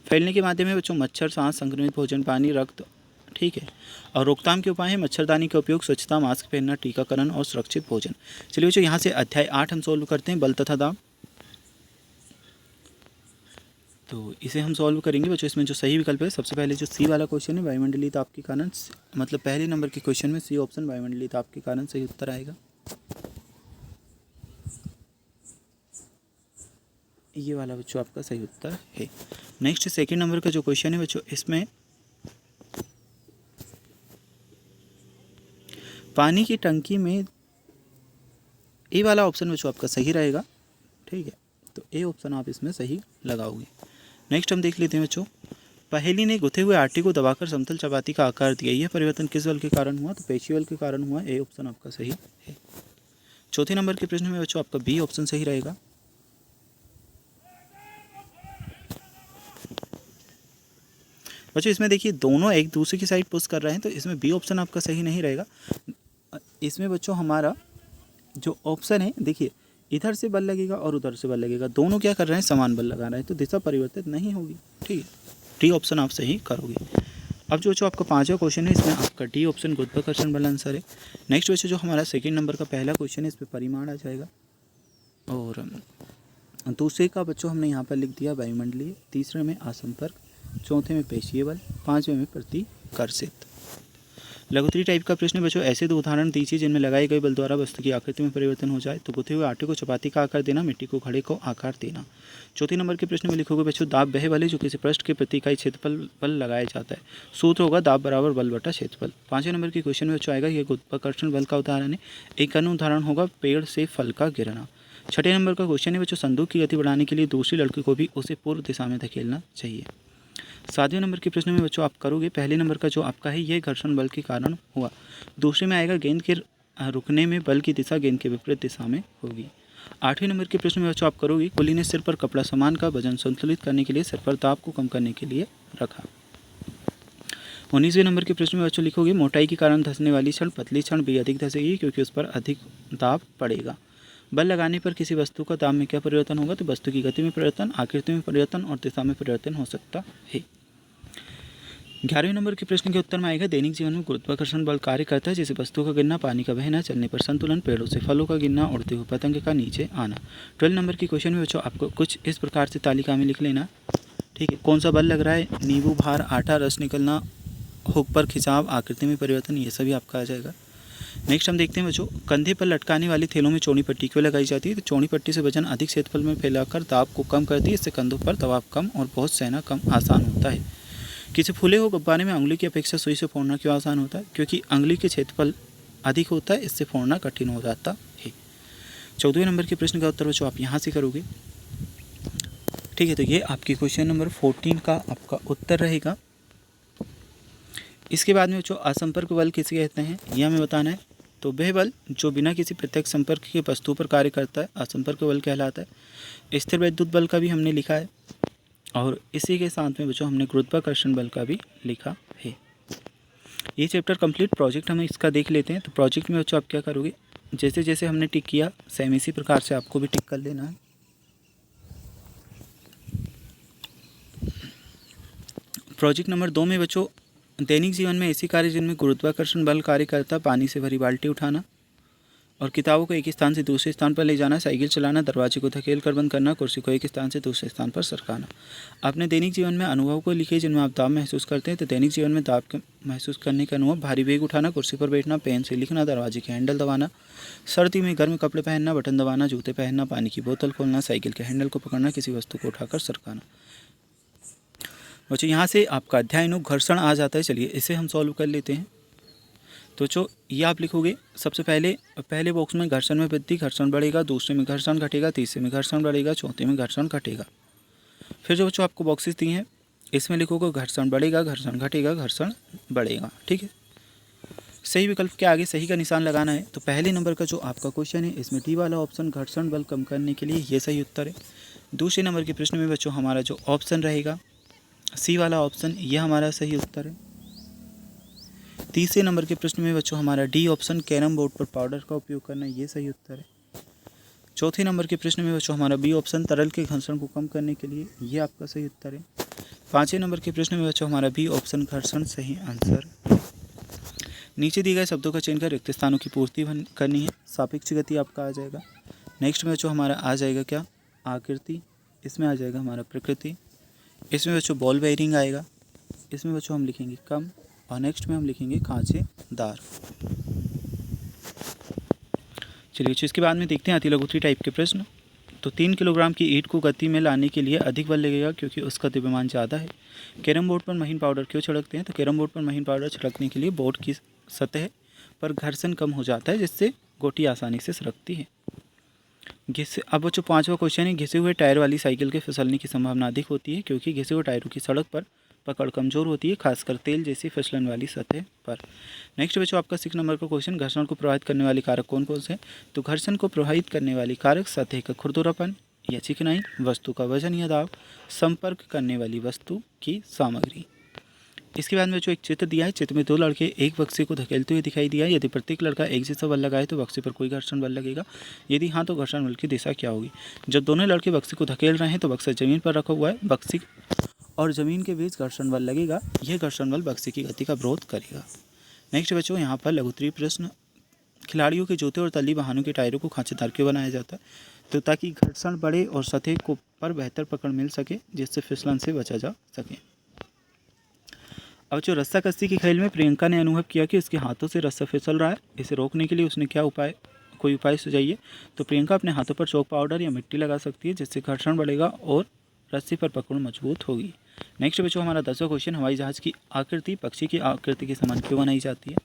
फैलने के माध्यम है बच्चों मच्छर, सांस, संक्रमित भोजन, पानी, रक्त, ठीक है। और रोकथाम के उपाय है मच्छरदानी का उपयोग, स्वच्छता, मास्क पहनना, टीकाकरण और सुरक्षित भोजन। चलिए बच्चों यहाँ से अध्याय 8 हम सॉल्व करते हैं, बल तथा दाब। तो इसे हम सॉल्व करेंगे बच्चों। इसमें जो सही विकल्प है, सबसे पहले जो सी वाला क्वेश्चन है, वायुमंडलीय ताप के कारण, मतलब पहले नंबर के क्वेश्चन में सी ऑप्शन वायुमंडलीय ताप के कारण सही उत्तर आएगा। ये वाला बच्चों आपका सही उत्तर है। नेक्स्ट सेकंड नंबर का जो क्वेश्चन है बच्चों, इसमें पानी की टंकी में, ए वाला ऑप्शन बच्चों आपका सही रहेगा, ठीक है। तो ए ऑप्शन आप इसमें सही लगाओगे। नेक्स्ट हम देख लेते हैं बच्चों, पहेली ने गुथे हुए आटे को दबाकर समतल चपाती का आकार दिया, यह परिवर्तन किस बल के कारण हुआ? तो पेशी बल के कारण हुआ। ए ऑप्शन आपका सही है। चौथे नंबर के प्रश्न में बच्चों आपका बी ऑप्शन सही रहेगा। बच्चों इसमें देखिए दोनों एक दूसरे की साइड पुश कर रहे हैं, तो इसमें बी ऑप्शन आपका सही नहीं रहेगा। इसमें बच्चों हमारा जो ऑप्शन है, देखिए इधर से बल लगेगा और उधर से बल लगेगा, दोनों क्या कर रहे हैं? समान बल लगा रहे हैं, तो दिशा परिवर्तित नहीं होगी। ठीक है, डी ऑप्शन आप सही करोगे। अब जो आपका पांचवा क्वेश्चन है, इसमें आपका डी ऑप्शन गुरुत्वाकर्षण बल आंसर है। नेक्स्ट बच्चों जो हमारा सेकंड नंबर का पहला क्वेश्चन है, इसमें परिमाण आ जाएगा, और दूसरे का बच्चों हमने यहाँ पर लिख दिया वायुमंडलीय, तीसरे में असंपर्क, चौथे में पेशीय बल, पाँचवें में प्रतिकर्षित। लघुत्तरी टाइप का प्रश्न बच्चों ऐसे दो उदाहरण दीजिए जिनमें लगाए गए बल द्वारा वस्तु की आकृति में परिवर्तन हो जाए। तो गुथे हुए आटे को चपाती का आकार देना, मिट्टी को घड़े को आकार देना। चौथे नंबर के प्रश्न में लिखोगे बच्चों दाब वह बल है जो किसी पृष्ठ के प्रति इकाई क्षेत्रफल बल लगाया जाता है। सूत्र होगा दाब बराबर बल बटा क्षेत्रफल। पाँचवें नंबर के क्वेश्चन में बच्चों आएगा यह गुरुत्वाकर्षण बल का उदाहरण है। एक अन्य उदाहरण होगा पेड़ से फल का गिरना। छठे नंबर का क्वेश्चन है बच्चों संदूक की गति बढ़ाने के लिए दूसरी लड़की को भी उसे पूर्व दिशा में धकेलना चाहिए। सातवें नंबर के प्रश्न में बच्चों आप करोगे पहले नंबर का जो आपका है यह घर्षण बल के कारण हुआ। दूसरे में आएगा गेंद के रुकने में बल की दिशा गेंद के विपरीत दिशा में होगी। आठवें नंबर के प्रश्न में बच्चों आप करोगे कुली ने सिर पर कपड़ा सामान का वजन संतुलित करने के लिए सिर पर दाब को कम करने के लिए रखा। 19वें नंबर के प्रश्न में बच्चों लिखोगे मोटाई के कारण धंसने वाली क्षण पतली क्षण भी अधिक धंसेगी क्योंकि उस पर अधिक दाब पड़ेगा। बल लगाने पर किसी वस्तु का दाब में क्या परिवर्तन होगा? तो वस्तु की गति में परिवर्तन, आकृति में परिवर्तन और दिशा में परिवर्तन हो सकता है। 11वें नंबर के प्रश्न के उत्तर में आएगा दैनिक जीवन में गुरुत्वाकर्षण बल कार्य करता है जैसे वस्तु का गिरना, पानी का बहना, चलने पर संतुलन, पेड़ों से फलों का गिरना, उड़ते हुए पतंग का नीचे आना। 12 नंबर के क्वेश्चन में बच्चों आपको कुछ इस प्रकार से तालिका में लिख लेना। ठीक है, कौन सा बल लग रहा है? नींबू, भार, आटा, रस निकलना, हुक पर खिंचाव, आकृति में परिवर्तन, ये सभी आपका आ जाएगा। नेक्स्ट हम देखते हैं बच्चों कंधे पर लटकाने वाली थैलों में चौड़ी पट्टी क्यों लगाई जाती है? तो चौड़ी पट्टी से वजन अधिक क्षेत्रफल में फैलाकर दाब को कम करती है, इससे कंधों पर दबाव कम और बहुत सहना कम आसान होता है। किसी फूले हुए गुब्बारे में उंगली की अपेक्षा सुई से फोड़ना क्यों आसान होता है? क्योंकि उंगली के क्षेत्रफल अधिक होता है, इससे फोड़ना कठिन हो जाता है। 14वें नंबर के प्रश्न का उत्तर बच्चों आप यहाँ से करोगे। ठीक है, तो ये आपकी क्वेश्चन नंबर 14 का आपका उत्तर रहेगा। इसके बाद में बच्चों असंपर्क बल किसे कहते हैं यह हमें बताना है। तो वह बल जो बिना किसी प्रत्यक्ष संपर्क के वस्तु पर कार्य करता है असंपर्क बल कहलाता है। स्थिर वैद्युत बल का भी हमने लिखा है और इसी के साथ में बच्चों हमने गुरुत्वाकर्षण बल का भी लिखा है। ये चैप्टर कंप्लीट, प्रोजेक्ट हम इसका देख लेते हैं। तो प्रोजेक्ट में बच्चों आप क्या करोगे, जैसे जैसे हमने टिक किया सेम इसी प्रकार से आपको भी टिक कर लेना है। प्रोजेक्ट नंबर 2 में बच्चों दैनिक जीवन में ऐसी कार्य जिनमें गुरुत्वाकर्षण बल कार्य करता, पानी से भरी बाल्टी उठाना और किताबों को एक स्थान से दूसरे स्थान पर ले जाना, साइकिल चलाना, दरवाजे को धकेल कर बंद करना, कुर्सी को एक स्थान से दूसरे स्थान पर सरकाना। अपने दैनिक जीवन में अनुभव को लिखिए जिनमें आप दाब महसूस करते हैं। तो दैनिक जीवन में दाब महसूस करने का अनुभव भारी बैग उठाना, कुर्सी पर बैठना, पेन से लिखना, दरवाजे के हैंडल दबाना, सर्दी में गर्म कपड़े पहनना, बटन दबाना, जूते पहनना, पानी की बोतल खोलना, साइकिल के हैंडल को पकड़ना, किसी वस्तु को उठाकर सरकाना। बच्चों यहाँ से आपका अध्याय 9 घर्षण आ जाता है। चलिए इसे हम सॉल्व कर लेते हैं। तो जो ये आप लिखोगे सबसे पहले बॉक्स में घर्षण में वृद्धि, घर्षण बढ़ेगा, दूसरे में घर्षण घटेगा, तीसरे में घर्षण बढ़ेगा, चौथे में घर्षण घटेगा। फिर जो बच्चों आपको बॉक्सेस दिए हैं इसमें लिखोगे घर्षण बढ़ेगा, घर्षण घटेगा, घर्षण बढ़ेगा। ठीक है, सही विकल्प के आगे सही का निशान लगाना है। तो पहले नंबर का जो आपका क्वेश्चन है इसमें डी वाला ऑप्शन घर्षण बल कम करने के लिए ये सही उत्तर है। दूसरे नंबर के प्रश्न में बच्चों हमारा जो ऑप्शन रहेगा सी वाला ऑप्शन, यह हमारा सही उत्तर है। तीसरे नंबर के प्रश्न में बच्चों हमारा डी ऑप्शन कैरम बोर्ड पर पाउडर का उपयोग करना, ये सही उत्तर है। चौथे नंबर के प्रश्न में बच्चों हमारा बी ऑप्शन तरल के घर्षण को कम करने के लिए, ये आपका सही उत्तर है। पाँचवें नंबर के प्रश्न में बच्चों हमारा बी ऑप्शन घर्षण सही आंसर। नीचे दिए गए शब्दों का चयन कर रिक्त स्थानों की पूर्ति करनी है। सापेक्ष गति आपका आ जाएगा। नेक्स्ट में बच्चों हमारा आ जाएगा क्या, आकृति। इसमें आ जाएगा हमारा प्रकृति। इसमें बच्चों बॉल बेयरिंग आएगा। इसमें बच्चों हम लिखेंगे कम और नेक्स्ट में हम लिखेंगे खांचेदार। चलिए इसके बाद में देखते हैं अति लघुत्तरी टाइप के प्रश्न। तो 3 किलोग्राम की ईंट को गति में लाने के लिए अधिक बल लगेगा क्योंकि उसका द्रव्यमान ज़्यादा है। कैरम बोर्ड पर महीन पाउडर क्यों छिड़कते हैं? तो कैरम बोर्ड पर महीन पाउडर छिड़कने के लिए बोर्ड की सतह पर घर्षण कम हो जाता है जिससे गोटी आसानी से सरकती है। अब बच्चों 5वां क्वेश्चन है घिसे हुए टायर वाली साइकिल के फिसलने की संभावना अधिक होती है क्योंकि घिसे हुए टायरों की सड़क पर पकड़ कमज़ोर होती है, खासकर तेल जैसी फिसलन वाली सतह पर। नेक्स्ट बच्चों आपका 6 नंबर का क्वेश्चन, घर्षण को प्रभावित करने वाले कारक कौन कौन से हैं? तो घर्षण को प्रभावित करने वाली कारक सतह का खुरदुरापन या चिकनाई, वस्तु का वजन या दाब, संपर्क करने वाली वस्तु की सामग्री। इसके बाद में जो एक चित्र दिया है, चित्र में 2 लड़के एक बक्से को धकेलते हुए दिखाई दिया है। यदि प्रत्येक लड़का एक जैसा बल लगाए तो बक्से पर कोई घर्षण बल लगेगा? यदि हाँ तो घर्षण बल की दिशा क्या होगी? जब दोनों लड़के बक्से को धकेल रहे हैं तो बक्सा जमीन पर रखा हुआ है, बक्से और ज़मीन के बीच घर्षण बल लगेगा। यह घर्षण बल बक्से की गति का विरोध करेगा। नेक्स्ट बच्चों यहाँ पर लघुत्तरीय प्रश्न, खिलाड़ियों के जूते और तल्ली वाहनों के टायरों को खांचेदार क्यों बनाया जाता है? तो ताकि घर्षण बढ़े और सतह को पर बेहतर पकड़ मिल सके, जिससे फिसलन से बचा जा सके। अब जो रस्सा कस्सी की खेल में प्रियंका ने अनुभव किया कि उसके हाथों से रस्सा फिसल रहा है, इसे रोकने के लिए उसने क्या कोई उपाय सुझाइए? तो प्रियंका अपने हाथों पर चौक पाउडर या मिट्टी लगा सकती है, जिससे घर्षण बढ़ेगा और रस्सी पर पकड़ मजबूत होगी। नेक्स्ट बच्चों हमारा 10वां क्वेश्चन, हवाई जहाज़ की आकृति पक्षी की आकृति के समान क्यों बनाई जाती है?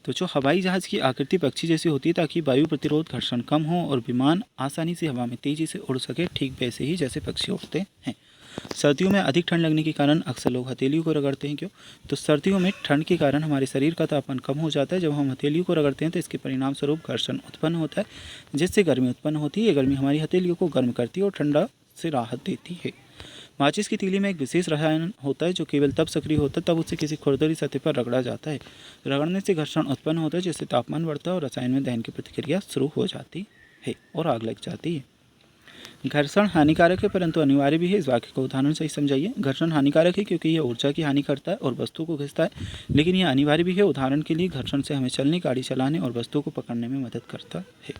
तो जो हवाई जहाज़ की आकृति पक्षी जैसी होती है ताकि वायु प्रतिरोध घर्षण कम हो और विमान आसानी से हवा में तेज़ी से उड़ सके, ठीक वैसे ही जैसे पक्षी उड़ते हैं। सर्दियों में अधिक ठंड लगने के कारण अक्सर लोग हथेलियों को रगड़ते हैं। क्यों? तो सर्दियों में ठंड के कारण हमारे शरीर का तापमान कम हो जाता है। जब हम हथेलियों को रगड़ते हैं तो इसके परिणाम स्वरूप घर्षण उत्पन्न होता है, जिससे गर्मी उत्पन्न होती है। ये गर्मी हमारी हथेलियों को गर्म करती है और ठंडा से राहत देती है। माचिस की तीली में एक विशेष रसायन होता है जो केवल तब सक्रिय होता है तब उसे किसी खुरदरी सतह पर रगड़ा जाता है। रगड़ने से घर्षण उत्पन्न होता है, जिससे तापमान बढ़ता है और रसायन में दहन की प्रतिक्रिया शुरू हो जाती है और आग लग जाती है। घर्षण हानिकारक है परंतु अनिवार्य भी है। इस वाक्य का उदाहरण सही समझाइए। घर्षण हानिकारक है क्योंकि यह ऊर्जा की हानि करता है और वस्तु को घिसता है, लेकिन यह अनिवार्य भी है। उदाहरण के लिए घर्षण से हमें चलने, गाड़ी चलाने और वस्तु को पकड़ने में मदद करता है।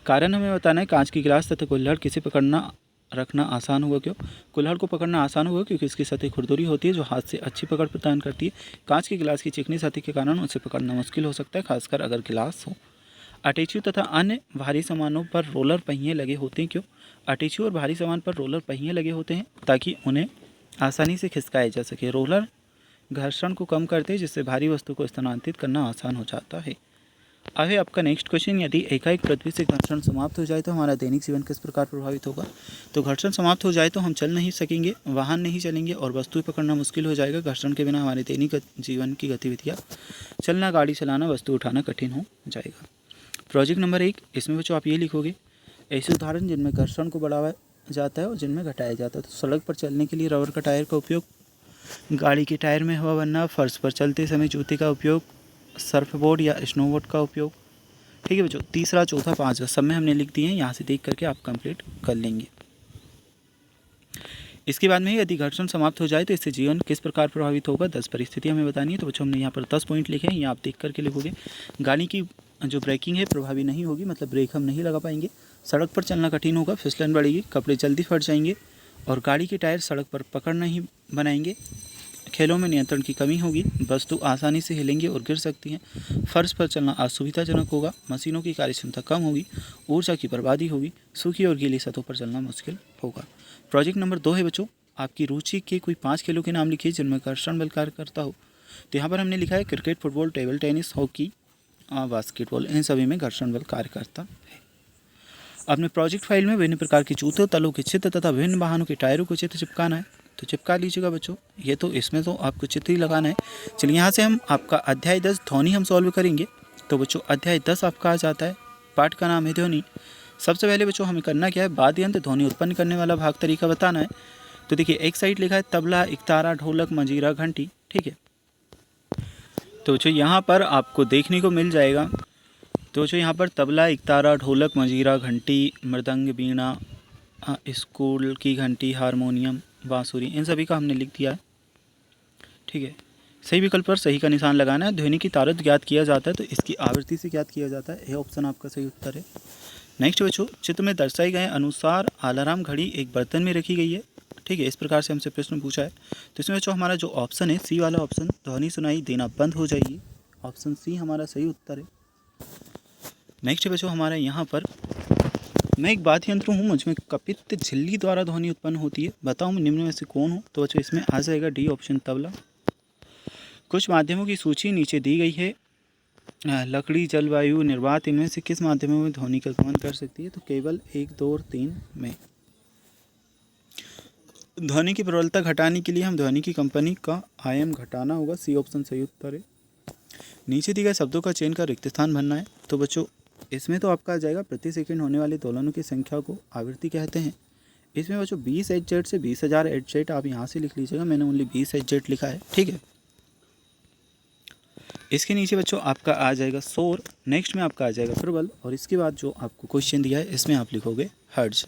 कारण हमें बताना है, कांच की गिलास तथा कुल्हड़ किसे पकड़ना रखना आसान होगा? क्यों? कुल्हड़ को पकड़ना आसान होगा क्योंकि इसकी सतह खुरदुरी होती है जो हाथ से अच्छी पकड़ प्रदान करती है। कांच के गिलास की चिकनी सतह के कारण उसे पकड़ना मुश्किल हो सकता है, खासकर अगर गिलास हो। अटैची तथा अन्य भारी सामानों पर रोलर पहिए लगे होते हैं। क्यों? अटैची और भारी सामान पर रोलर पहिए लगे होते हैं ताकि उन्हें आसानी से खिसकाया जा सके। रोलर घर्षण को कम करते हैं, जिससे भारी वस्तु को स्थानांतरित करना आसान हो जाता है। अब है आपका नेक्स्ट क्वेश्चन, यदि एकाएक पृथ्वी से घर्षण समाप्त हो जाए तो हमारा दैनिक जीवन किस प्रकार प्रभावित होगा? तो घर्षण समाप्त हो जाए तो हम चल नहीं सकेंगे, वाहन नहीं चलेंगे और वस्तुएं पकड़ना मुश्किल हो जाएगा। घर्षण के बिना हमारे दैनिक जीवन की गतिविधियाँ, चलना, गाड़ी चलाना, वस्तु उठाना कठिन हो जाएगा। प्रोजेक्ट नंबर 1, इसमें बच्चों आप ये लिखोगे, ऐसे उदाहरण जिनमें घर्षण को बढ़ावा जाता है और जिनमें घटाया जाता है। तो सड़क पर चलने के लिए रबर का टायर का उपयोग, गाड़ी के टायर में हवा भरना, फर्श पर चलते समय जूते का उपयोग, सर्फ बोर्ड या स्नोबोर्ड का उपयोग। ठीक है बच्चों, तीसरा, चौथा, पाँचवा सब में हमने लिख दिए हैं, यहाँ से देख करके आप कंप्लीट कर लेंगे। इसके बाद में यदि घर्षण समाप्त हो जाए तो इससे जीवन किस प्रकार प्रभावित होगा? 10 परिस्थितियाँ हमें बतानी है। तो बच्चों हमने यहाँ पर 10 पॉइंट लिखे हैं, ये आप देख करके लिखोगे। गाड़ी की जो ब्रेकिंग है प्रभावी नहीं होगी, मतलब ब्रेक हम नहीं लगा पाएंगे। सड़क पर चलना कठिन होगा, फिसलन बढ़ेगी, कपड़े जल्दी फट जाएंगे और गाड़ी के टायर सड़क पर पकड़ नहीं बनाएंगे। खेलों में नियंत्रण की कमी होगी, वस्तु आसानी से हिलेंगे और गिर सकती हैं। फर्श पर चलना असुविधाजनक होगा, मशीनों की कार्यक्षमता कम होगी, ऊर्जा की बर्बादी होगी, सूखी और गीली सतहों पर चलना मुश्किल होगा। प्रोजेक्ट नंबर 2 है बच्चों, आपकी रुचि के कोई 5 खेलों के नाम लिखिए जिनमें घर्षण बल कार्य करता हो। तो यहाँ पर हमने लिखा है cricket, football, table tennis, hockey, basketball, इन सभी में घर्षण बल कार्य करता है। अपने प्रोजेक्ट फाइल में विभिन्न प्रकार के जूतों, तलों के चित्र तथा विभिन्न वाहनों के टायरों को चित्र चिपकाना है, तो चिपका लीजिएगा बच्चों। ये तो इसमें तो आपको चित्र ही लगाना है। चलिए यहाँ से हम आपका अध्याय 10 ध्वनि हम सॉल्व करेंगे। तो बच्चों अध्याय 10 आपका आ जाता है, पाठ का नाम है ध्वनि। सबसे पहले बच्चों हमें करना क्या है, वाद्य यंत्र ध्वनि उत्पन्न करने वाला भाग तरीका बताना है। तो देखिए एक साइड लिखा है तबला, इकतारा, ढोलक, मंजीरा, घंटी। ठीक है, तो बच्चों यहाँ पर आपको देखने को मिल जाएगा। तो बच्चों यहाँ पर तबला, इकतारा, ढोलक, मंजीरा, घंटी, मृदंग, वीणा, स्कूल की घंटी, हारमोनियम, बांसुरी, इन सभी का हमने लिख दिया है। ठीक है, सही विकल्प पर सही का निशान लगाना है। ध्वनि की तारत ज्ञात किया जाता है तो इसकी आवृत्ति से ज्ञात किया जाता है। यह ऑप्शन आपका सही उत्तर है। नेक्स्ट बच्चों, चित्र में दर्शाए गए अनुसार अलार्म घड़ी एक बर्तन में रखी गई है। ठीक है, इस प्रकार से हमसे प्रश्न पूछा है। तो इसमें बच्चों हमारा जो ऑप्शन है सी वाला ऑप्शन, ध्वनि सुनाई देना बंद हो जाएगी, ऑप्शन सी हमारा सही उत्तर है। नेक्स्ट बच्चों हमारा यहाँ पर, मैं एक वाद्य यंत्र हूँ, मुझमें कपित झिल्ली द्वारा ध्वनि उत्पन्न होती है, बताओ मैं निम्न में से कौन हूँ? तो बच्चों इसमें आ जाएगा डी ऑप्शन, तबला। कुछ माध्यमों की सूची नीचे दी गई है, लकड़ी, जलवायु, निर्वात, इनमें से किस माध्यमों में ध्वनि का गमन कर सकती है? तो केवल 1, 2 और 3 में। ध्वनि की प्रबलता घटाने के लिए हम ध्वनि की कंपनी का आयाम घटाना होगा, सी ऑप्शन सही उत्तर है। नीचे दिए गए शब्दों का चयन कर रिक्त स्थान भरना है। तो बच्चों इसमें तो आपका आ जाएगा प्रति सेकंड होने वाले दोलनों की संख्या को आवृत्ति कहते हैं। इसमें बच्चों 20 Hz से 20,000 Hz आप यहाँ से लिख लीजिएगा, मैंने ओनली 20 Hz लिखा है, ठीक है। इसके नीचे बच्चों आपका आ जाएगा शोर, नेक्स्ट में आपका आ जाएगा प्रबल, और इसके बाद जो आपको क्वेश्चन दिया है इसमें आप लिखोगे हर्ट्ज।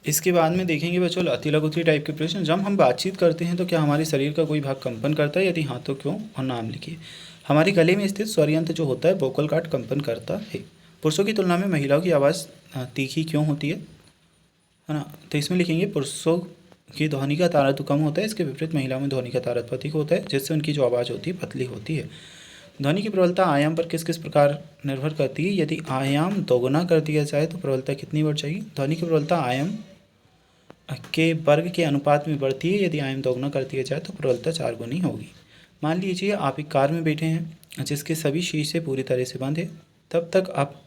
इसके बाद में देखेंगे बच्चों अति लघुत्तरी टाइप के प्रश्न। जब हम बातचीत करते हैं तो क्या हमारे शरीर का कोई भाग कंपन करता है, यदि हाँ तो क्यों, और नाम लिखिए। हमारे गले में स्थित स्वरयंत्र जो होता है वोकल कॉर्ड कंपन करता है। पुरुषों की तुलना में महिलाओं की आवाज़ तीखी क्यों होती है ना। तो इसमें लिखेंगे पुरुषों की ध्वनि का तारतम्य कम होता है, इसके विपरीत महिलाओं में ध्वनि का तारतम्य अधिक होता है, जिससे उनकी जो आवाज़ होती है पतली होती है। ध्वनि की प्रबलता आयाम पर किस किस प्रकार निर्भर करती है। यदि आयाम दोगुना कर दिया जाए तो प्रबलता कितनी बढ़ जाएगी। ध्वनि की प्रबलता आयाम के वर्ग के अनुपात में बढ़ती है, यदि आयाम दोगुना कर दिया जाए तो प्रबलता 4 गुनी होगी। मान लीजिए आप एक कार में बैठे हैं जिसके सभी शीशे पूरी तरह से बंद है, तब तक आप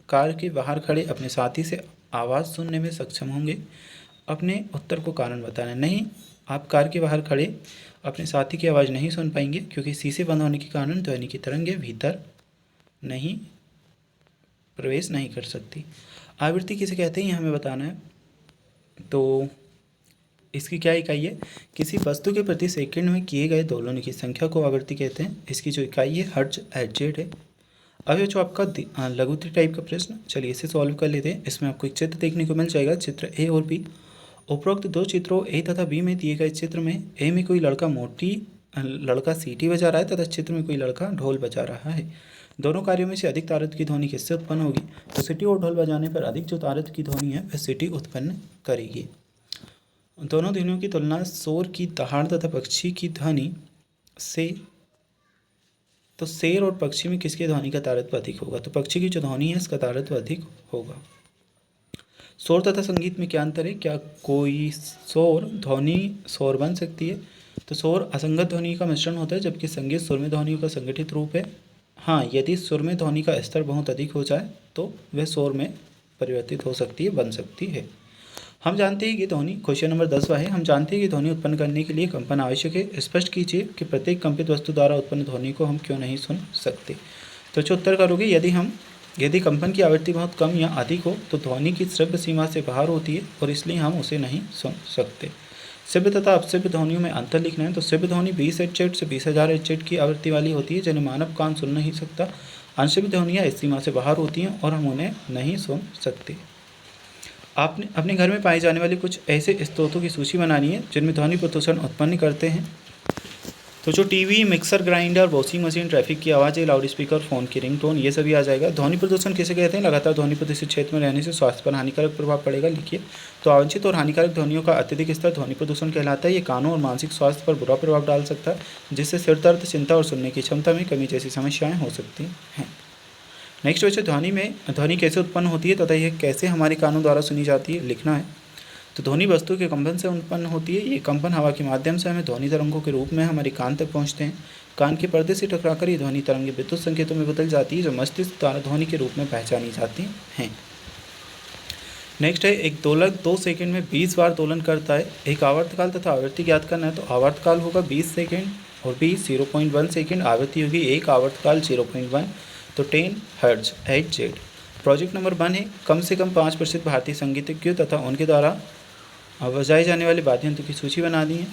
कार के बाहर खड़े अपने साथी से आवाज़ सुनने में सक्षम होंगे। अपने उत्तर को कारण बताना। नहीं, आप कार के बाहर खड़े अपने साथी की आवाज़ नहीं सुन पाएंगे क्योंकि शीशे बंद होने के कारण ध्वनि की तरंगें भीतर नहीं प्रवेश नहीं कर सकती। आवृत्ति किसे कहते हैं ये हमें बताना है। तो इसकी क्या इकाई है, किसी वस्तु के प्रति सेकंड में किए गए दोलनों की संख्या को आवृत्ति कहते हैं। इसकी जो इकाई है हर्ट्ज Hz है। अब ये जो आपका लघुत्तरी टाइप का प्रश्न, चलिए इसे सॉल्व कर लेते हैं। इसमें आपको एक चित्र देखने को मिल जाएगा, चित्र ए और बी। उपरोक्त दो चित्रों ए तथा बी में दिए गए चित्र में ए में कोई लड़का सीटी बजा रहा है तथा चित्र में कोई लड़का ढोल बजा रहा है। दोनों कार्यों में से अधिक तारत की ध्वनि किससे उत्पन्न होगी। तो सीटी और ढोल बजाने पर अधिक जो तारत की ध्वनि है वह सीटी उत्पन्न करेगी। दोनों ध्वनियों की तुलना शोर की दहाड़ तथा पक्षी की ध्वनि से, तो शेर और पक्षी में किसकी ध्वनि का तारतम्य अधिक होगा। तो पक्षी की जो ध्वनि है इसका तारतम्य अधिक होगा। शोर तथा संगीत में क्या अंतर है, क्या कोई शोर बन सकती है। तो शोर असंगत ध्वनि का मिश्रण होता है, जबकि संगीत सुरम्य ध्वनियों का संगठित रूप है। हाँ, यदि सुरम्य ध्वनि का स्तर बहुत अधिक हो जाए तो वह शोर में परिवर्तित हो सकती है, बन सकती है। हम जानते हैं कि ध्वनि, क्वेश्चन नंबर 10 है, हम जानते हैं कि ध्वनि उत्पन्न करने के लिए कंपन आवश्यक है। स्पष्ट कीजिए कि प्रत्येक कंपित वस्तु द्वारा उत्पन्न ध्वनि को हम क्यों नहीं सुन सकते। तो जो उत्तर करोगे, यदि कंपन की आवृत्ति बहुत कम या अधिक हो तो ध्वनि की श्रव्य सीमा से बाहर होती है और इसलिए हम उसे नहीं सुन सकते। श्रव्य तथा अपश्रव्य ध्वनियों में अंतर लिखना है। तो श्रव्य ध्वनि 20 Hz से 20,000 Hz की आवृत्ति वाली होती है, जिन्हें मानव कान सुन नहीं सकता। अश्रव्य ध्वनियाँ इस सीमा से बाहर होती हैं और हम उन्हें नहीं सुन सकते। आपने अपने घर में पाए जाने वाले कुछ ऐसे स्रोतों की सूची बनानी है जिनमें ध्वनि प्रदूषण उत्पन्न करते हैं। तो जो TV, mixer grinder, washing machine, traffic की आवाज़ें, लाउड स्पीकर, फ़ोन की रिंगटोन, ये सभी आ जाएगा। ध्वनि प्रदूषण किसे कहते हैं। लगातार ध्वनि प्रदूषित क्षेत्र में रहने से स्वास्थ्य पर हानिकारक प्रभाव पड़ेगा, लिखिए। तो अवांछित और हानिकारक ध्वनियों का अत्यधिक स्तर ध्वनि प्रदूषण कहलाता है। ये कानों और मानसिक स्वास्थ्य पर बुरा प्रभाव डाल सकता है, जिससे सिर दर्द, चिंता और सुनने की क्षमता में कमी जैसी समस्याएं हो सकती हैं। नेक्स्ट बच्चों, ध्वनि कैसे उत्पन्न होती है तथा यह कैसे हमारे कानों द्वारा सुनी जाती है, लिखना है। तो ध्वनि वस्तु के कंपन से उत्पन्न होती है। ये कंपन हवा के माध्यम से हमें ध्वनि तरंगों के रूप में हमारे कान तक पहुंचते हैं। कान के पर्दे से टकराकर ये ध्वनि तरंगें विद्युत संकेतों में बदल जाती है, जो मस्तिष्क द्वारा ध्वनि के रूप में पहचानी जाती हैं। नेक्स्ट है, एक दोलक 2 सेकंड में 20 बार दोलन करता है। एक आवर्तकाल तथा आवृत्ति ज्ञात करना है। तो आवर्तकाल होगा 20 सेकंड और बी 0.1 सेकंड, आवृत्ति होगी एक आवर्तकाल 0.1, तो 10 हर्ट्ज Hz। प्रोजेक्ट नंबर 1 है, कम से कम 5 प्रसिद्ध भारतीय संगीतज्ञों तथा उनके द्वारा बजाए जाने वाले वाद्य यंत्र की सूची बना दी है।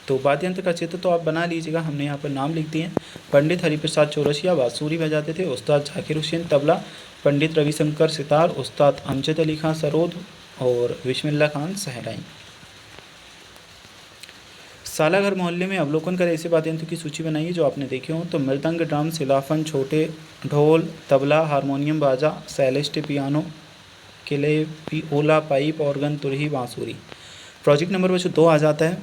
तो वाद्य यंत्र का चित्र तो आप बना लीजिएगा, हमने यहाँ पर नाम लिख दिए हैं। पंडित हरिप्रसाद चौरसिया बांसुरी बजाते थे। उस्ताद जाकिर हुसैन तबला, पंडित रविशंकर सितार, उस्ताद अमजद अली खान सरोद और बिस्मिल्लाह खान सहराई। सालाघर मोहल्ले में अवलोकन कर ऐसे वाद्य यंत्र की सूची बनाइए जो आपने देखे हो। तो मृदंग, ड्रम, सिलाफन, छोटे ढोल, तबला, हारमोनियम, बाजा, सेलेस्ट, पियानो, ओला, पाइप, ऑर्गन, तुरही, बांसुरी। प्रोजेक्ट नंबर बच्चों 2 आ जाता है,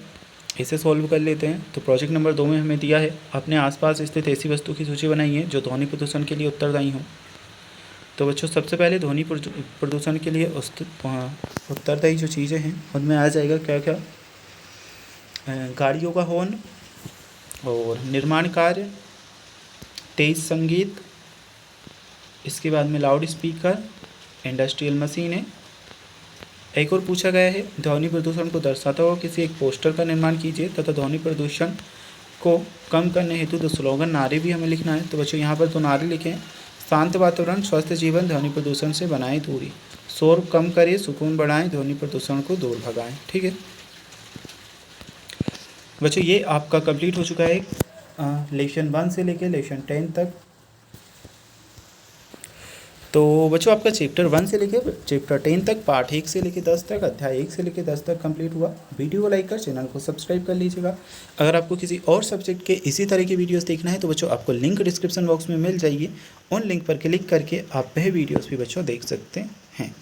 इसे सॉल्व कर लेते हैं। तो प्रोजेक्ट नंबर 2 में हमें दिया है, अपने आसपास स्थित ऐसी वस्तु की सूची बनाई है जो ध्वनि प्रदूषण के लिए उत्तरदायी हो। तो बच्चों सबसे पहले ध्वनि प्रदूषण के लिए उत्तरदायी जो चीज़ें हैं उनमें आ जाएगा क्या क्या, गाड़ियों का हॉर्न और निर्माण कार्य, तेज संगीत, इसके बाद में लाउड स्पीकर, इंडस्ट्रियल मशीनें, एक और पूछा गया है, ध्वनि प्रदूषण को दर्शाता हुआ किसी एक पोस्टर का निर्माण कीजिए तथा ध्वनि प्रदूषण को कम करने हेतु तो स्लोगन नारे भी हमें लिखना है। तो बच्चों यहाँ पर तो नारे लिखें, शांत वातावरण, स्वस्थ जीवन, ध्वनि प्रदूषण से बनाएं दूरी, शोर कम करें, सुकून बढ़ाएं, ध्वनि प्रदूषण को दूर भगाएं। ठीक है बच्चों, ये आपका कंप्लीट हो चुका है लेसन 1 से लेकर लेसन 10 तक। तो बच्चों आपका चैप्टर 1 से लेकर चैप्टर 10 तक, पार्ट 1 से लेकर 10 तक, अध्याय 1 से लेकर 10 तक कंप्लीट हुआ। वीडियो को लाइक कर चैनल को सब्सक्राइब कर लीजिएगा। अगर आपको किसी और सब्जेक्ट के इसी तरह की वीडियोस देखना है तो बच्चों आपको लिंक डिस्क्रिप्शन बॉक्स में मिल जाएगी, उन लिंक पर क्लिक करके आप वह वीडियोस भी बच्चों देख सकते हैं।